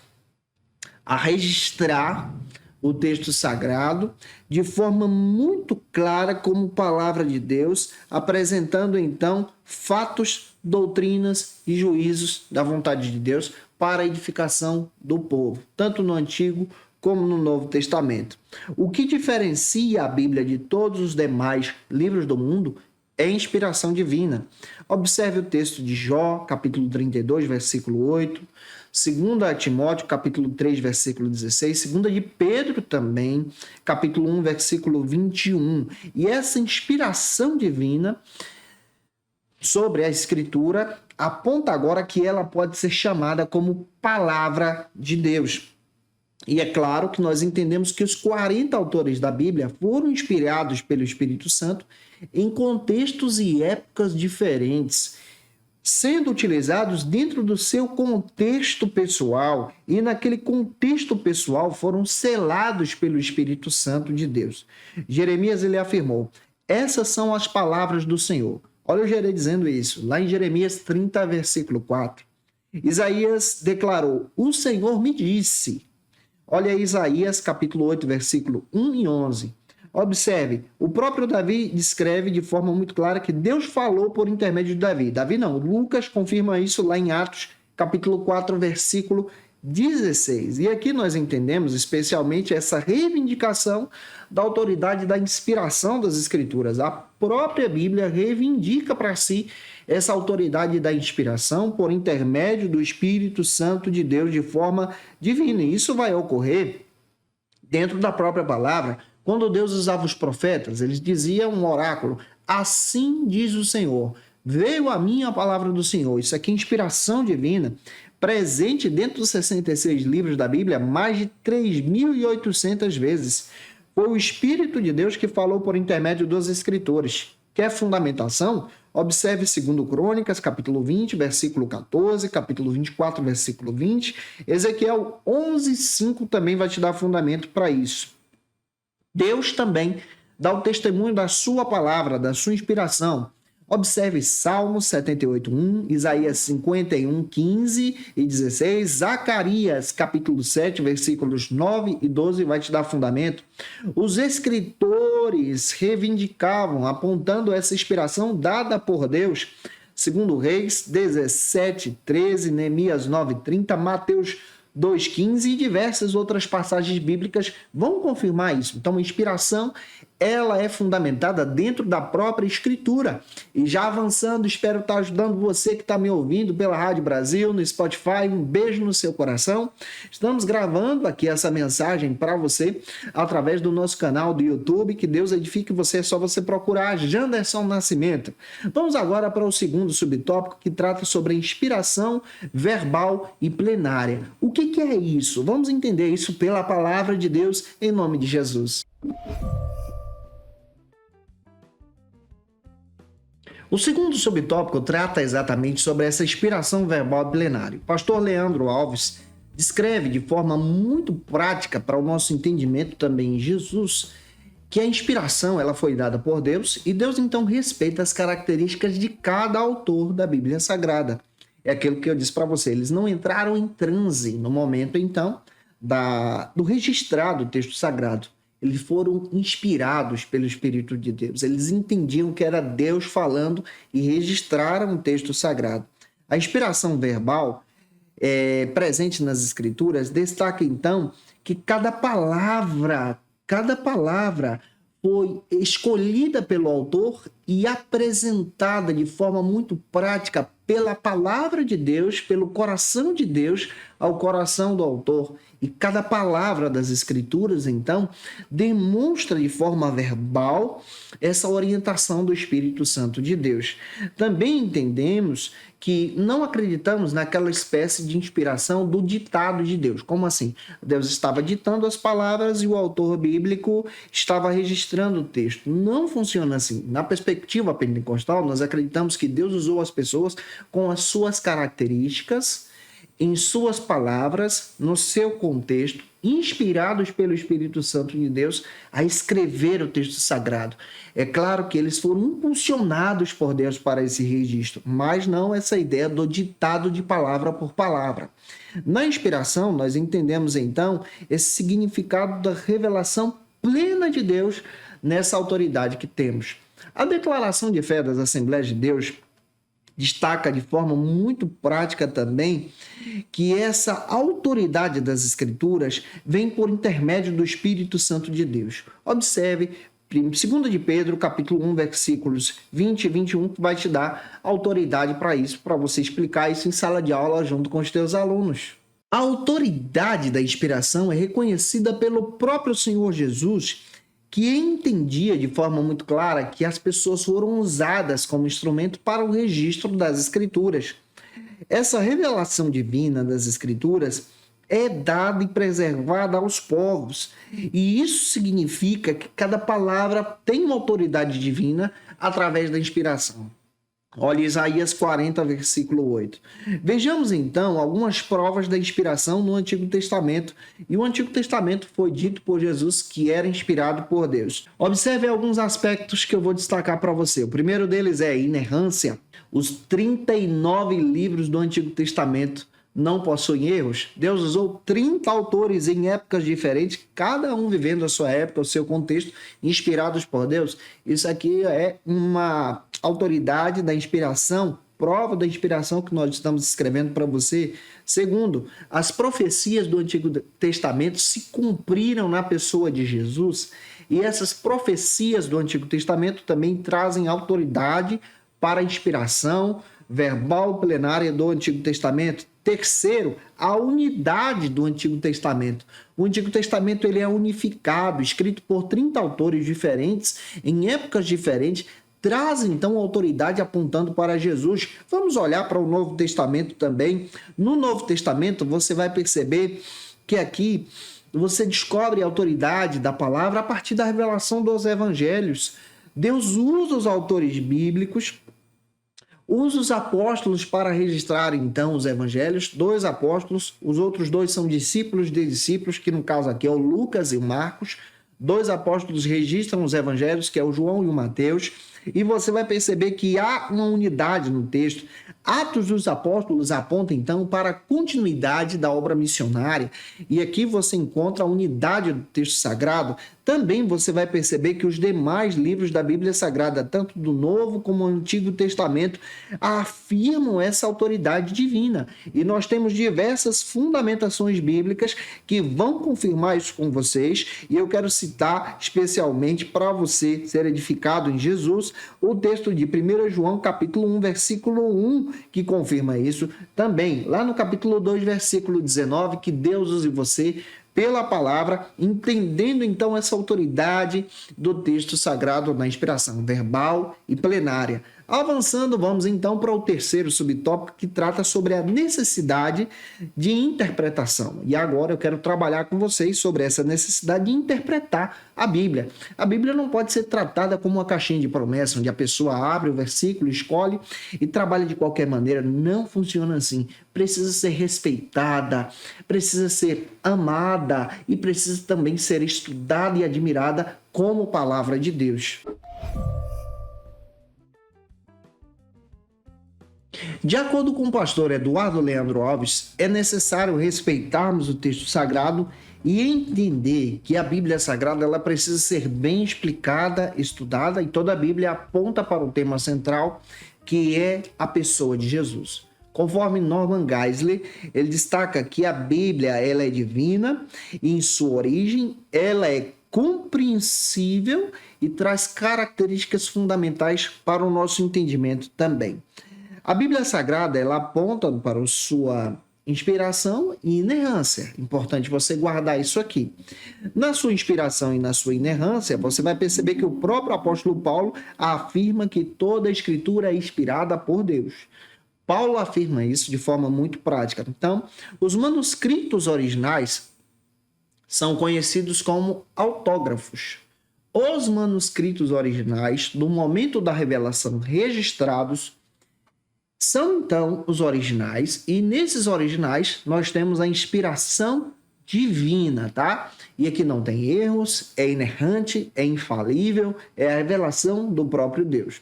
a registrar o texto sagrado de forma muito clara como palavra de Deus, apresentando então fatos, doutrinas e juízos da vontade de Deus para a edificação do povo, tanto no Antigo como no Novo Testamento. O que diferencia a Bíblia de todos os demais livros do mundo é a inspiração divina. Observe o texto de Jó, capítulo 32, versículo 8, 2 Timóteo, capítulo 3, versículo 16, 2 de Pedro também, capítulo 1, versículo 21. E essa inspiração divina sobre a Escritura aponta agora que ela pode ser chamada como palavra de Deus. E é claro que nós entendemos que os 40 autores da Bíblia foram inspirados pelo Espírito Santo em contextos e épocas diferentes, sendo utilizados dentro do seu contexto pessoal, e naquele contexto pessoal foram selados pelo Espírito Santo de Deus. Jeremias ele afirmou: essas são as palavras do Senhor. Olha o Jeremias dizendo isso, lá em Jeremias 30, versículo 4. Isaías declarou: o Senhor me disse. Olha Isaías capítulo 8, versículo 1 e 11. Observe, o próprio Davi descreve de forma muito clara que Deus falou por intermédio de Davi. Davi não, Lucas confirma isso lá em Atos, capítulo 4, versículo 16. E aqui nós entendemos especialmente essa reivindicação da autoridade da inspiração das Escrituras. A própria Bíblia reivindica para si essa autoridade da inspiração por intermédio do Espírito Santo de Deus de forma divina. E isso vai ocorrer dentro da própria palavra. Quando Deus usava os profetas, eles diziam um oráculo: assim diz o Senhor, veio a mim a palavra do Senhor. Isso aqui é inspiração divina, presente dentro dos 66 livros da Bíblia mais de 3.800 vezes. Foi o Espírito de Deus que falou por intermédio dos escritores. Quer fundamentação? Observe 2 Crônicas, capítulo 20, versículo 14, capítulo 24, versículo 20. Ezequiel 11, 5 também vai te dar fundamento para isso. Deus também dá o testemunho da sua palavra, da sua inspiração. Observe Salmo 78, 1, Isaías 51, 15 e 16, Zacarias, capítulo 7, versículos 9 e 12, vai te dar fundamento. Os escritores reivindicavam, apontando essa inspiração dada por Deus. 2 Reis 17, 13, Neemias 9, 30, Mateus 2,15 e diversas outras passagens bíblicas vão confirmar isso. Então, a inspiração ela é fundamentada dentro da própria Escritura. E já avançando, espero estar ajudando você que está me ouvindo pela Rádio Brasil, no Spotify. Um beijo no seu coração. Estamos gravando aqui essa mensagem para você através do nosso canal do YouTube. Que Deus edifique você, é só você procurar Janderson Nascimento. Vamos agora para o segundo subtópico, que trata sobre a inspiração verbal e plenária. O que é isso? Vamos entender isso pela palavra de Deus, em nome de Jesus. O segundo subtópico trata exatamente sobre essa inspiração verbal plenária. O pastor Leandro Alves descreve de forma muito prática para o nosso entendimento também em Jesus que a inspiração ela foi dada por Deus e Deus então respeita as características de cada autor da Bíblia Sagrada. É aquilo que eu disse para você, eles não entraram em transe no momento então do registrar do texto sagrado. Eles foram inspirados pelo Espírito de Deus. Eles entendiam que era Deus falando e registraram o texto sagrado. A inspiração verbal presente nas Escrituras destaca, então, que cada palavra foi escolhida pelo autor e apresentada de forma muito prática pela palavra de Deus, pelo coração de Deus ao coração do autor. E cada palavra das Escrituras, então, demonstra de forma verbal essa orientação do Espírito Santo de Deus. Também entendemos que não acreditamos naquela espécie de inspiração do ditado de Deus. Como assim? Deus estava ditando as palavras e o autor bíblico estava registrando o texto. Não funciona assim. Na perspectiva pentecostal, nós acreditamos que Deus usou as pessoas com as suas características, em suas palavras, no seu contexto, inspirados pelo Espírito Santo de Deus a escrever o texto sagrado. É claro que eles foram impulsionados por Deus para esse registro, mas não essa ideia do ditado de palavra por palavra. Na inspiração, nós entendemos então esse significado da revelação plena de Deus nessa autoridade que temos. A declaração de fé das Assembleias de Deus destaca de forma muito prática também que essa autoridade das Escrituras vem por intermédio do Espírito Santo de Deus. Observe 2 de Pedro, capítulo 1, versículos 20 e 21, que vai te dar autoridade para isso, para você explicar isso em sala de aula junto com os teus alunos. A autoridade da inspiração é reconhecida pelo próprio Senhor Jesus, que entendia de forma muito clara que as pessoas foram usadas como instrumento para o registro das Escrituras. Essa revelação divina das Escrituras é dada e preservada aos povos, e isso significa que cada palavra tem uma autoridade divina através da inspiração. Olha Isaías 40, versículo 8. Vejamos então algumas provas da inspiração no Antigo Testamento. E o Antigo Testamento foi dito por Jesus que era inspirado por Deus. Observe alguns aspectos que eu vou destacar para você. O primeiro deles é a inerrância. Os 39 livros do Antigo Testamento não possuem erros. Deus usou 30 autores em épocas diferentes, cada um vivendo a sua época, o seu contexto, inspirados por Deus. Isso aqui é uma autoridade da inspiração, prova da inspiração que nós estamos escrevendo para você. Segundo, as profecias do Antigo Testamento se cumpriram na pessoa de Jesus, e essas profecias do Antigo Testamento também trazem autoridade para a inspiração verbal plenária do Antigo Testamento. Terceiro, a unidade do Antigo Testamento. O Antigo Testamento ele é unificado, escrito por 30 autores diferentes, em épocas diferentes, traz então autoridade apontando para Jesus. Vamos olhar para o Novo Testamento também. No Novo Testamento você vai perceber que aqui você descobre a autoridade da palavra a partir da revelação dos evangelhos. Deus usa os autores bíblicos, usa os apóstolos para registrar, então, os evangelhos. 2 apóstolos, os outros 2 são discípulos de discípulos, que no caso aqui é o Lucas e o Marcos. 2 apóstolos registram os evangelhos, que é o João e o Mateus. E você vai perceber que há uma unidade no texto. Atos dos Apóstolos aponta, então, para a continuidade da obra missionária. E aqui você encontra a unidade do texto sagrado. Também você vai perceber que os demais livros da Bíblia Sagrada, tanto do Novo como do Antigo Testamento, afirmam essa autoridade divina. E nós temos diversas fundamentações bíblicas que vão confirmar isso com vocês. E eu quero citar especialmente para você ser edificado em Jesus, o texto de 1 João, capítulo 1, versículo 1, que confirma isso. Também, lá no capítulo 2, versículo 19, que Deus use você pela palavra, entendendo então essa autoridade do texto sagrado na inspiração verbal e plenária. Avançando, vamos então para o terceiro subtópico, que trata sobre a necessidade de interpretação. E agora eu quero trabalhar com vocês sobre essa necessidade de interpretar a Bíblia. A Bíblia não pode ser tratada como uma caixinha de promessa, onde a pessoa abre o versículo, escolhe e trabalha de qualquer maneira. Não funciona assim. Precisa ser respeitada, precisa ser amada e precisa também ser estudada e admirada como palavra de Deus. De acordo com o pastor Eduardo Leandro Alves, é necessário respeitarmos o texto sagrado e entender que a Bíblia Sagrada ela precisa ser bem explicada, estudada, e toda a Bíblia aponta para o tema central, que é a pessoa de Jesus. Conforme Norman Geisler, ele destaca que a Bíblia ela é divina e em sua origem ela é compreensível e traz características fundamentais para o nosso entendimento também. A Bíblia Sagrada ela aponta para a sua inspiração e inerrância. Importante você guardar isso aqui. Na sua inspiração e na sua inerrância, você vai perceber que o próprio apóstolo Paulo afirma que toda a escritura é inspirada por Deus. Paulo afirma isso de forma muito prática. Então, os manuscritos originais são conhecidos como autógrafos. Os manuscritos originais, do momento da revelação registrados, são então os originais, e nesses originais nós temos a inspiração divina, tá? E aqui não tem erros, é inerrante, é infalível, é a revelação do próprio Deus.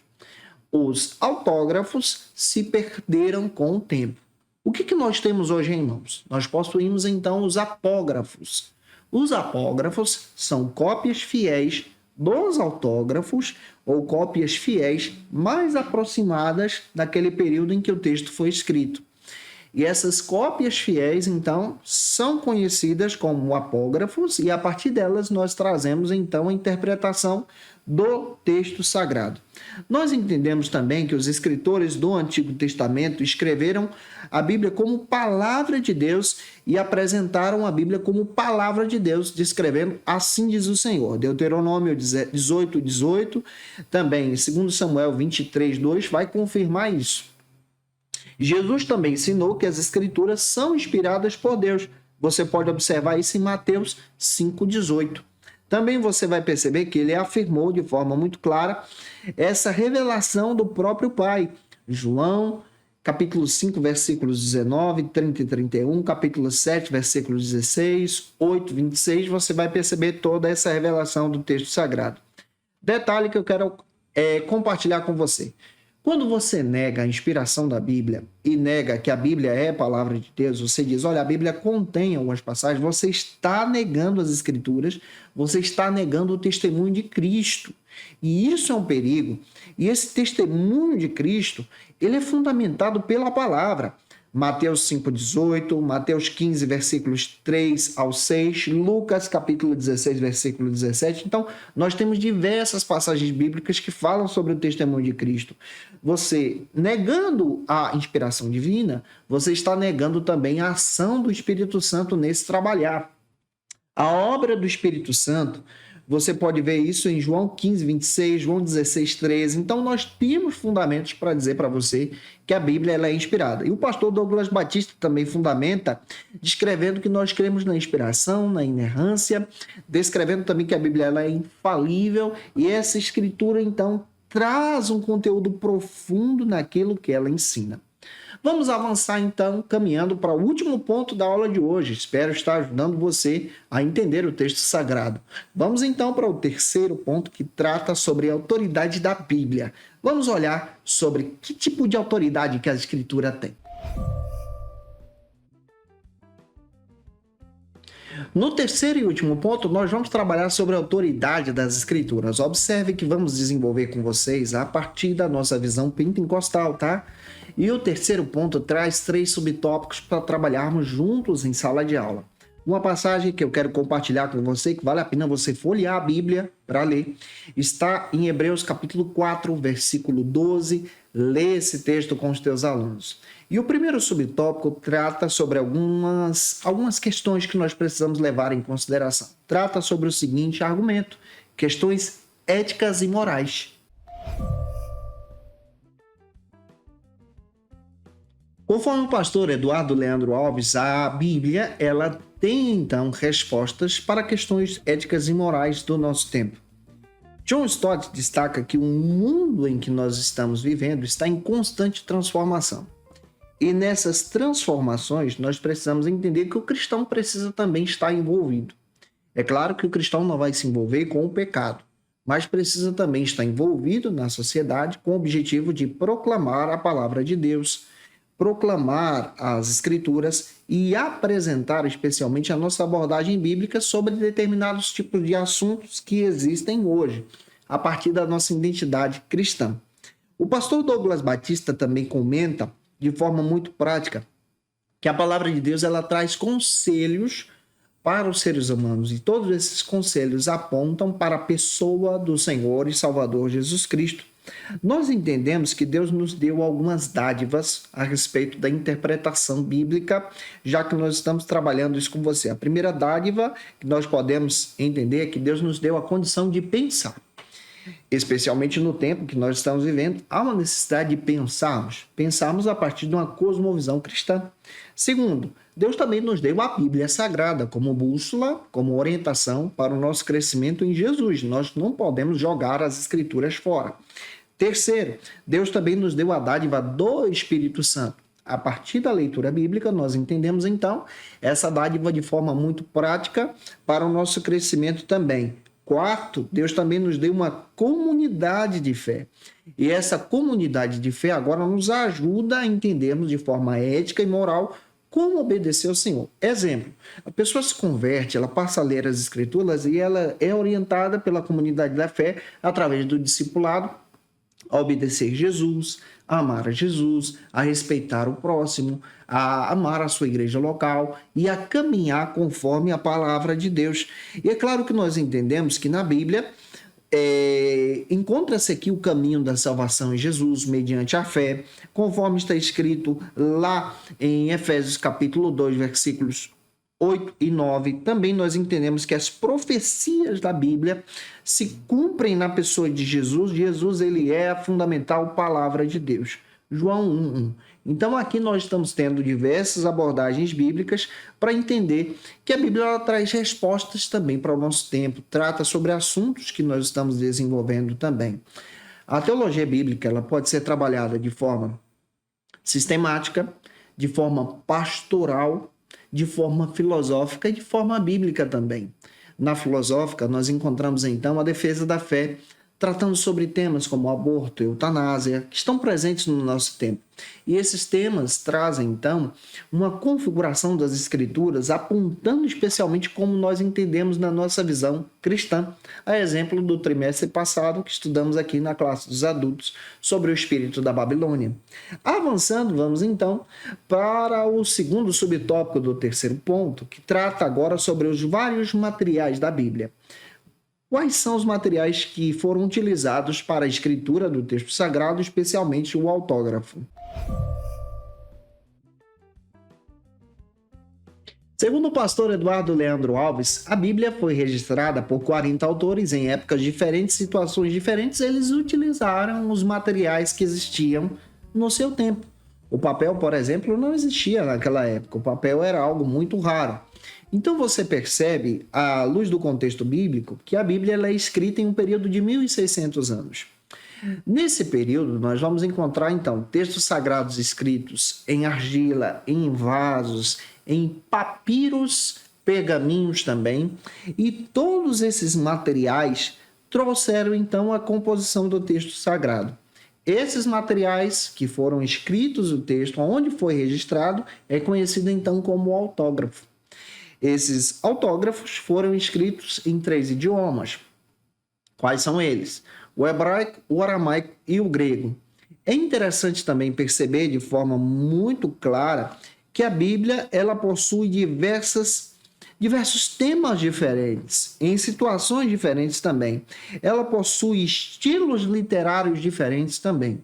Os autógrafos se perderam com o tempo. O que nós temos hoje em mãos? Nós possuímos então os apógrafos. Os apógrafos são cópias fiéis dos autógrafos ou cópias fiéis mais aproximadas daquele período em que o texto foi escrito. E essas cópias fiéis, então, são conhecidas como apógrafos, e a partir delas nós trazemos, então, a interpretação do texto sagrado. Nós entendemos também que os escritores do Antigo Testamento escreveram a Bíblia como palavra de Deus e apresentaram a Bíblia como palavra de Deus, descrevendo assim diz o Senhor. Deuteronômio 18:18, também 2 Samuel 23:2 vai confirmar isso. Jesus também ensinou que as escrituras são inspiradas por Deus. Você pode observar isso em Mateus 5:18. Também você vai perceber que ele afirmou de forma muito clara essa revelação do próprio Pai. João, capítulo 5, versículos 19, 30 e 31, capítulo 7, versículos 16, 8, 26, você vai perceber toda essa revelação do texto sagrado. Detalhe que eu quero compartilhar com você. Quando você nega a inspiração da Bíblia e nega que a Bíblia é a palavra de Deus, você diz, olha, a Bíblia contém algumas passagens, você está negando as Escrituras, você está negando o testemunho de Cristo. E isso é um perigo. E esse testemunho de Cristo, ele é fundamentado pela palavra. Mateus 5:18, Mateus 15, versículos 3 ao 6, Lucas capítulo 16, versículo 17. Então, nós temos diversas passagens bíblicas que falam sobre o testemunho de Cristo. Você, negando a inspiração divina, você está negando também a ação do Espírito Santo nesse trabalhar. A obra do Espírito Santo, você pode ver isso em João 15, 26, João 16, 13. Então, nós temos fundamentos para dizer para você que a Bíblia ela é inspirada. E o pastor Douglas Batista também fundamenta, descrevendo que nós cremos na inspiração, na inerrância, descrevendo também que a Bíblia ela é infalível. E essa escritura, então, traz um conteúdo profundo naquilo que ela ensina. Vamos avançar, então, caminhando para o último ponto da aula de hoje. Espero estar ajudando você a entender o texto sagrado. Vamos, então, para o terceiro ponto, que trata sobre a autoridade da Bíblia. Vamos olhar sobre que tipo de autoridade que a Escritura tem. No terceiro e último ponto, nós vamos trabalhar sobre a autoridade das Escrituras. Observe que vamos desenvolver com vocês a partir da nossa visão pentecostal, tá? E o terceiro ponto traz 3 subtópicos para trabalharmos juntos em sala de aula. Uma passagem que eu quero compartilhar com você, que vale a pena você folhear a Bíblia para ler, está em Hebreus capítulo 4, versículo 12. Lê esse texto com os teus alunos. E o primeiro subtópico trata sobre algumas questões que nós precisamos levar em consideração. Trata sobre o seguinte argumento: questões éticas e morais. Conforme o pastor Eduardo Leandro Alves, a Bíblia ela tem, então, respostas para questões éticas e morais do nosso tempo. John Stott destaca que o mundo em que nós estamos vivendo está em constante transformação. E nessas transformações, nós precisamos entender que o cristão precisa também estar envolvido. É claro que o cristão não vai se envolver com o pecado, mas precisa também estar envolvido na sociedade com o objetivo de proclamar a palavra de Deus, proclamar as Escrituras e apresentar especialmente a nossa abordagem bíblica sobre determinados tipos de assuntos que existem hoje, a partir da nossa identidade cristã. O pastor Douglas Batista também comenta, de forma muito prática, que a palavra de Deus ela traz conselhos para os seres humanos, e todos esses conselhos apontam para a pessoa do Senhor e Salvador Jesus Cristo. Nós entendemos que Deus nos deu algumas dádivas a respeito da interpretação bíblica, já que nós estamos trabalhando isso com você. A primeira dádiva que nós podemos entender é que Deus nos deu a condição de pensar. Especialmente no tempo que nós estamos vivendo, há uma necessidade de pensarmos a partir de uma cosmovisão cristã. Segundo, Deus também nos deu a Bíblia Sagrada como bússola, como orientação para o nosso crescimento em Jesus. Nós não podemos jogar as Escrituras fora. Terceiro, Deus também nos deu a dádiva do Espírito Santo. A partir da leitura bíblica, nós entendemos, então, essa dádiva de forma muito prática para o nosso crescimento também. Quarto, Deus também nos deu uma comunidade de fé. E essa comunidade de fé agora nos ajuda a entendermos de forma ética e moral como obedecer ao Senhor. Exemplo, a pessoa se converte, ela passa a ler as Escrituras e ela é orientada pela comunidade da fé através do discipulado a obedecer Jesus, a amar a Jesus, a respeitar o próximo, a amar a sua igreja local e a caminhar conforme a palavra de Deus. E é claro que nós entendemos que na Bíblia encontra-se aqui o caminho da salvação em Jesus, mediante a fé, conforme está escrito lá em Efésios capítulo 2, versículos 8 e 9. Também nós entendemos que as profecias da Bíblia se cumprem na pessoa de Jesus. Jesus, ele é a fundamental palavra de Deus. João 1:1. Então aqui nós estamos tendo diversas abordagens bíblicas para entender que a Bíblia ela traz respostas também para o nosso tempo, trata sobre assuntos que nós estamos desenvolvendo também. A teologia bíblica ela pode ser trabalhada de forma sistemática, de forma pastoral, de forma filosófica e de forma bíblica também. Na filosófica, nós encontramos então a defesa da fé, tratando sobre temas como aborto e eutanásia, que estão presentes no nosso tempo. E esses temas trazem, então, uma configuração das Escrituras, apontando especialmente como nós entendemos na nossa visão cristã. A exemplo do trimestre passado, que estudamos aqui na classe dos adultos, sobre o espírito da Babilônia. Avançando, vamos então para o segundo subtópico do terceiro ponto, que trata agora sobre os vários materiais da Bíblia. Quais são os materiais que foram utilizados para a escritura do texto sagrado, especialmente o autógrafo? Segundo o pastor Eduardo Leandro Alves, a Bíblia foi registrada por 40 autores em épocas diferentes, situações diferentes. Eles utilizaram os materiais que existiam no seu tempo. O papel, por exemplo, não existia naquela época. O papel era algo muito raro. Então você percebe, à luz do contexto bíblico, que a Bíblia ela é escrita em um período de 1.600 anos. Nesse período, nós vamos encontrar, então, textos sagrados escritos em argila, em vasos, em papiros, pergaminhos também, e todos esses materiais trouxeram, então, a composição do texto sagrado. Esses materiais que foram escritos, o texto, onde foi registrado, é conhecido, então, como autógrafo. Esses autógrafos foram escritos em 3 idiomas. Quais são eles? O hebraico, o aramaico e o grego. É interessante também perceber de forma muito clara que a Bíblia ela possui diversos temas diferentes, em situações diferentes também. Ela possui estilos literários diferentes também.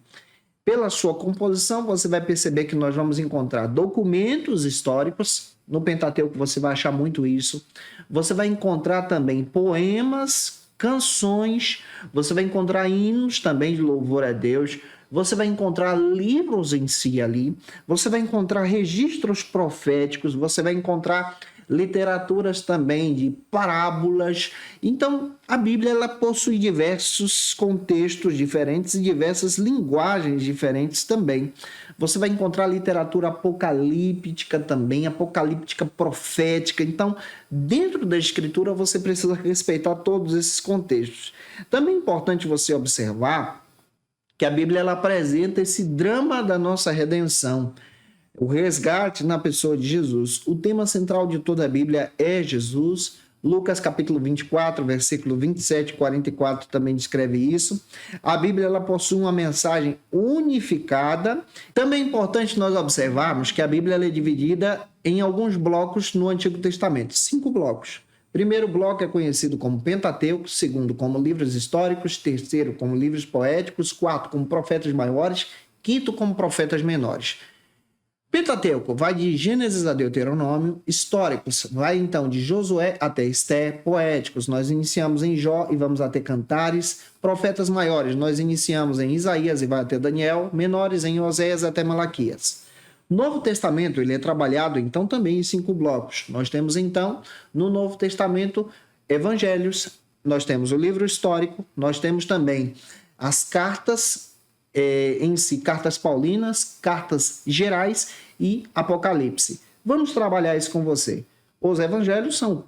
Pela sua composição, você vai perceber que nós vamos encontrar documentos históricos. No Pentateuco você vai achar muito isso. Você vai encontrar também poemas, canções, você vai encontrar hinos também de louvor a Deus, você vai encontrar livros em si ali, você vai encontrar registros proféticos, você vai encontrar literaturas também de parábolas. Então, a Bíblia ela possui diversos contextos diferentes e diversas linguagens diferentes também. Você vai encontrar literatura apocalíptica também, apocalíptica profética. Então, dentro da Escritura, você precisa respeitar todos esses contextos. Também é importante você observar que a Bíblia ela apresenta esse drama da nossa redenção, o resgate na pessoa de Jesus. O tema central de toda a Bíblia é Jesus. Lucas capítulo 24, versículo 27 e 44 também descreve isso. A Bíblia ela possui uma mensagem unificada. Também é importante nós observarmos que a Bíblia ela é dividida em alguns blocos no Antigo Testamento. 5 blocos. Primeiro bloco é conhecido como Pentateuco, segundo como livros históricos, terceiro como livros poéticos, quarto como profetas maiores, quinto como profetas menores. Pentateuco vai de Gênesis a Deuteronômio, históricos vai então de Josué até Esté, poéticos nós iniciamos em Jó e vamos até Cantares, profetas maiores nós iniciamos em Isaías e vai até Daniel, menores em Oséias até Malaquias. Novo Testamento ele é trabalhado então também em 5 blocos. Nós temos então no Novo Testamento evangelhos, nós temos o livro histórico, nós temos também as cartas em si, cartas paulinas, cartas gerais e Apocalipse. Vamos trabalhar isso com você. Os evangelhos são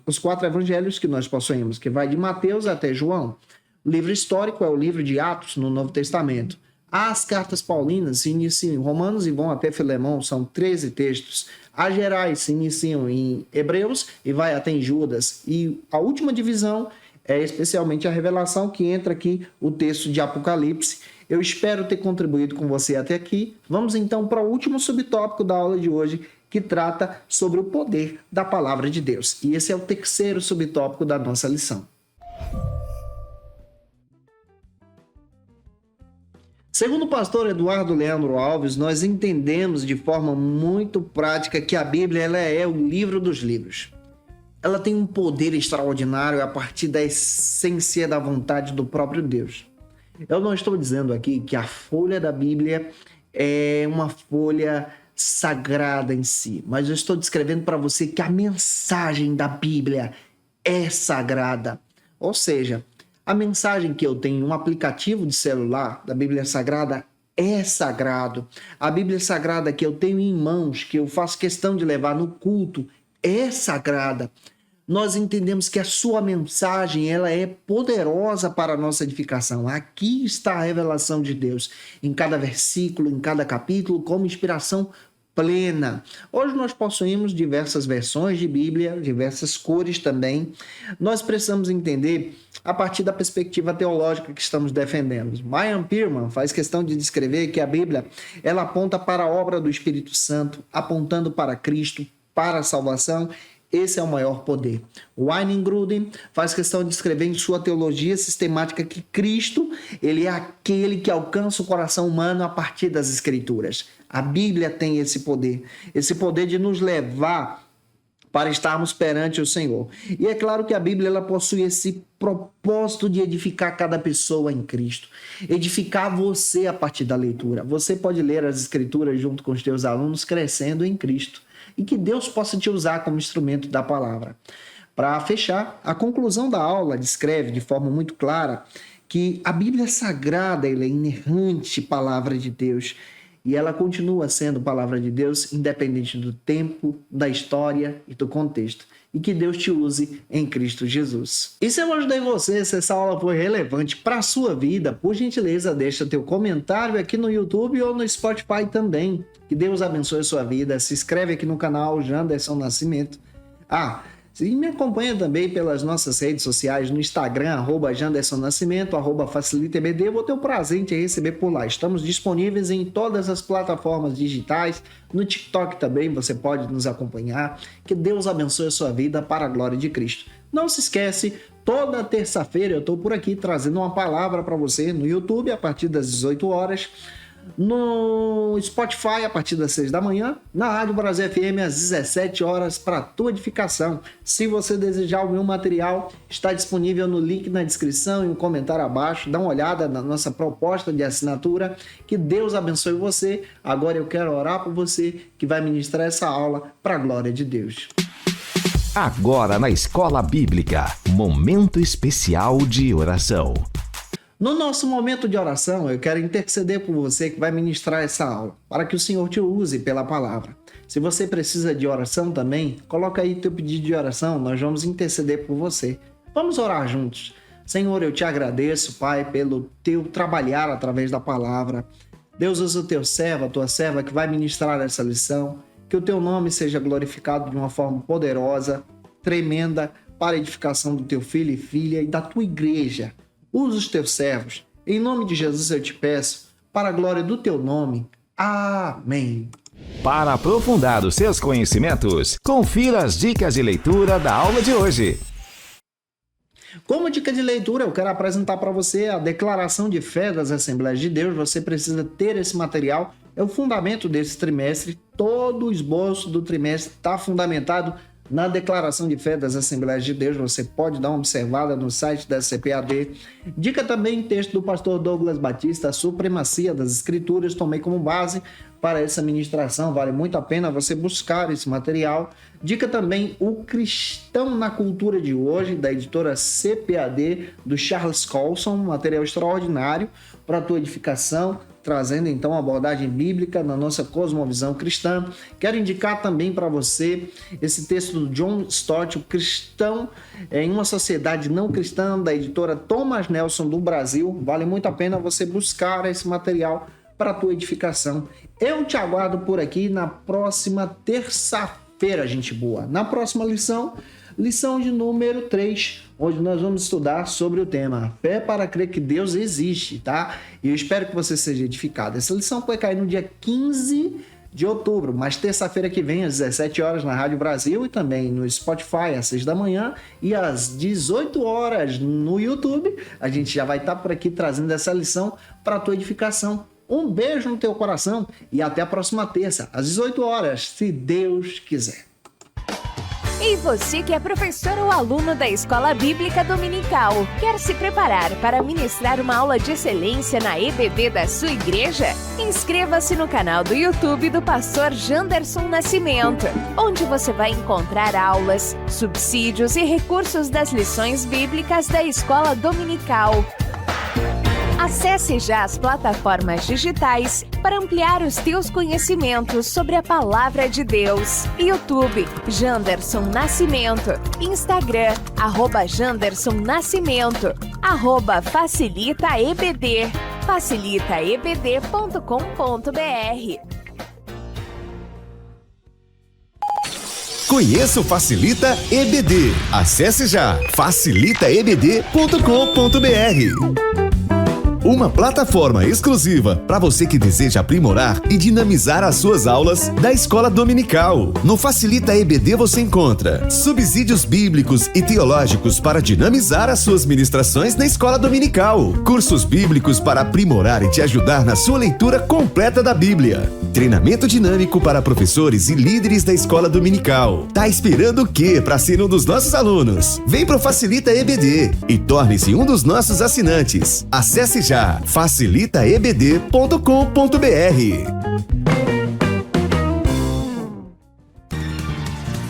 os 4 evangelhos que nós possuímos, que vai de Mateus até João. O livro histórico é o livro de Atos no Novo Testamento. As cartas paulinas se iniciam em Romanos e vão até Filemão, são 13 textos. As gerais se iniciam em Hebreus e vai até em Judas. E a última divisão é especialmente a revelação, que entra aqui o texto de Apocalipse. Eu espero ter contribuído com você até aqui. Vamos então para o último subtópico da aula de hoje, que trata sobre o poder da palavra de Deus. E esse é o terceiro subtópico da nossa lição. Segundo o pastor Eduardo Leandro Alves, nós entendemos de forma muito prática que a Bíblia ela é o livro dos livros. Ela tem um poder extraordinário a partir da essência da vontade do próprio Deus. Eu não estou dizendo aqui que a folha da Bíblia é uma folha sagrada em si, mas eu estou descrevendo para você que a mensagem da Bíblia é sagrada. Ou seja, a mensagem que eu tenho em um aplicativo de celular da Bíblia Sagrada é sagrado. A Bíblia Sagrada que eu tenho em mãos, que eu faço questão de levar no culto, é sagrada. Nós entendemos que a sua mensagem ela é poderosa para a nossa edificação. Aqui está a revelação de Deus, em cada versículo, em cada capítulo, como inspiração plena. Hoje nós possuímos diversas versões de Bíblia, diversas cores também. Nós precisamos entender a partir da perspectiva teológica que estamos defendendo. Meyer Pearman faz questão de descrever que a Bíblia ela aponta para a obra do Espírito Santo, apontando para Cristo, para a salvação. Esse é o maior poder. Wayne Grudem faz questão de descrever em sua teologia sistemática que Cristo ele é aquele que alcança o coração humano a partir das Escrituras. A Bíblia tem esse poder de nos levar para estarmos perante o Senhor. E é claro que a Bíblia ela possui esse propósito de edificar cada pessoa em Cristo, edificar você a partir da leitura. Você pode ler as Escrituras junto com os teus alunos crescendo em Cristo. E que Deus possa te usar como instrumento da palavra. Para fechar, a conclusão da aula descreve de forma muito clara que a Bíblia Sagrada ela é inerrante palavra de Deus e ela continua sendo palavra de Deus independente do tempo, da história e do contexto. E que Deus te use em Cristo Jesus. E se eu ajudei você, se essa aula foi relevante para a sua vida, por gentileza, deixa teu comentário aqui no YouTube ou no Spotify também. Que Deus abençoe a sua vida. Se inscreve aqui no canal Janderson Nascimento. E me acompanha também pelas nossas redes sociais, no Instagram, @JandersonNascimento, @FacilitaEBD. Vou ter o prazer de receber por lá. Estamos disponíveis em todas as plataformas digitais, no TikTok também você pode nos acompanhar. Que Deus abençoe a sua vida para a glória de Cristo. Não se esquece, toda terça-feira eu estou por aqui trazendo uma palavra para você no YouTube a partir das 18 horas. No Spotify a partir das 6 da manhã, na Rádio Brasil FM às 17 horas para a tua edificação. Se você desejar o meu material, está disponível no link na descrição e no comentário abaixo. Dá uma olhada na nossa proposta de assinatura. Que Deus abençoe você. Agora eu quero orar por você que vai ministrar essa aula para a glória de Deus. Agora na Escola Bíblica, momento especial de oração. No nosso momento de oração, eu quero interceder por você que vai ministrar essa aula, para que o Senhor te use pela palavra. Se você precisa de oração também, coloca aí teu pedido de oração, nós vamos interceder por você. Vamos orar juntos. Senhor, eu te agradeço, Pai, pelo teu trabalhar através da palavra. Deus, usa o teu servo, a tua serva que vai ministrar essa lição, que o teu nome seja glorificado de uma forma poderosa, tremenda, para a edificação do teu filho e filha e da tua igreja. Usa os teus servos. Em nome de Jesus eu te peço, para a glória do teu nome. Amém. Para aprofundar os seus conhecimentos, confira as dicas de leitura da aula de hoje. Como dica de leitura, eu quero apresentar para você a Declaração de Fé das Assembleias de Deus. Você precisa ter esse material. É o fundamento desse trimestre. Todo o esboço do trimestre está fundamentado na Declaração de Fé das Assembleias de Deus. Você pode dar uma observada no site da CPAD. Dica também texto do pastor Douglas Batista, A Supremacia das Escrituras. Tomei como base para essa ministração. Vale muito a pena você buscar esse material. Dica também O Cristão na Cultura de Hoje, da editora CPAD, do Charles Colson. Material extraordinário para a tua edificação, trazendo então a abordagem bíblica na nossa cosmovisão cristã. Quero indicar também para você esse texto do John Stott, O Cristão em uma Sociedade Não Cristã, da editora Thomas Nelson do Brasil. Vale muito a pena você buscar esse material para a tua edificação. Eu te aguardo por aqui na próxima terça-feira, gente boa. Na próxima lição, lição de número 3, onde nós vamos estudar sobre o tema fé para crer que Deus existe, tá? E eu espero que você seja edificado. Essa lição vai cair no dia 15 de outubro, mas terça-feira que vem, às 17 horas, na Rádio Brasil e também no Spotify, às 6 da manhã, e às 18 horas no YouTube. A gente já vai estar por aqui trazendo essa lição para a tua edificação. Um beijo no teu coração e até a próxima terça, às 18 horas, se Deus quiser. E você que é professor ou aluno da Escola Bíblica Dominical, quer se preparar para ministrar uma aula de excelência na EBD da sua igreja? Inscreva-se no canal do YouTube do pastor Janderson Nascimento, onde você vai encontrar aulas, subsídios e recursos das lições bíblicas da Escola Dominical. Acesse já as plataformas digitais para ampliar os teus conhecimentos sobre a Palavra de Deus. YouTube, Janderson Nascimento. Instagram, @Janderson Nascimento. @FacilitaEBD. facilitaebd.com.br. Conheça o Facilita EBD. Acesse já facilitaebd.com.br. Uma plataforma exclusiva para você que deseja aprimorar e dinamizar as suas aulas da Escola Dominical. No Facilita EBD você encontra subsídios bíblicos e teológicos para dinamizar as suas ministrações na Escola Dominical, cursos bíblicos para aprimorar e te ajudar na sua leitura completa da Bíblia, treinamento dinâmico para professores e líderes da Escola Dominical. Tá esperando o quê para ser um dos nossos alunos? Vem pro Facilita EBD e torne-se um dos nossos assinantes. Acesse já facilitaebd.com.br.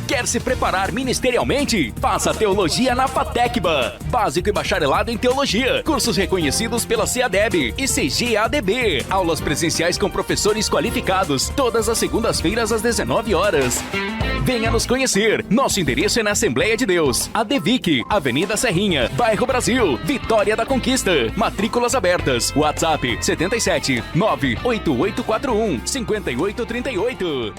Quer se preparar ministerialmente? Faça teologia na FATECBA. Básico e bacharelado em teologia. Cursos reconhecidos pela CEADEB e CGADB. Aulas presenciais com professores qualificados. Todas as segundas-feiras às 19 horas. Venha nos conhecer. Nosso endereço é na Assembleia de Deus, ADVIC, Avenida Serrinha, Bairro Brasil, Vitória da Conquista. Matrículas abertas. WhatsApp 77 98841 5838.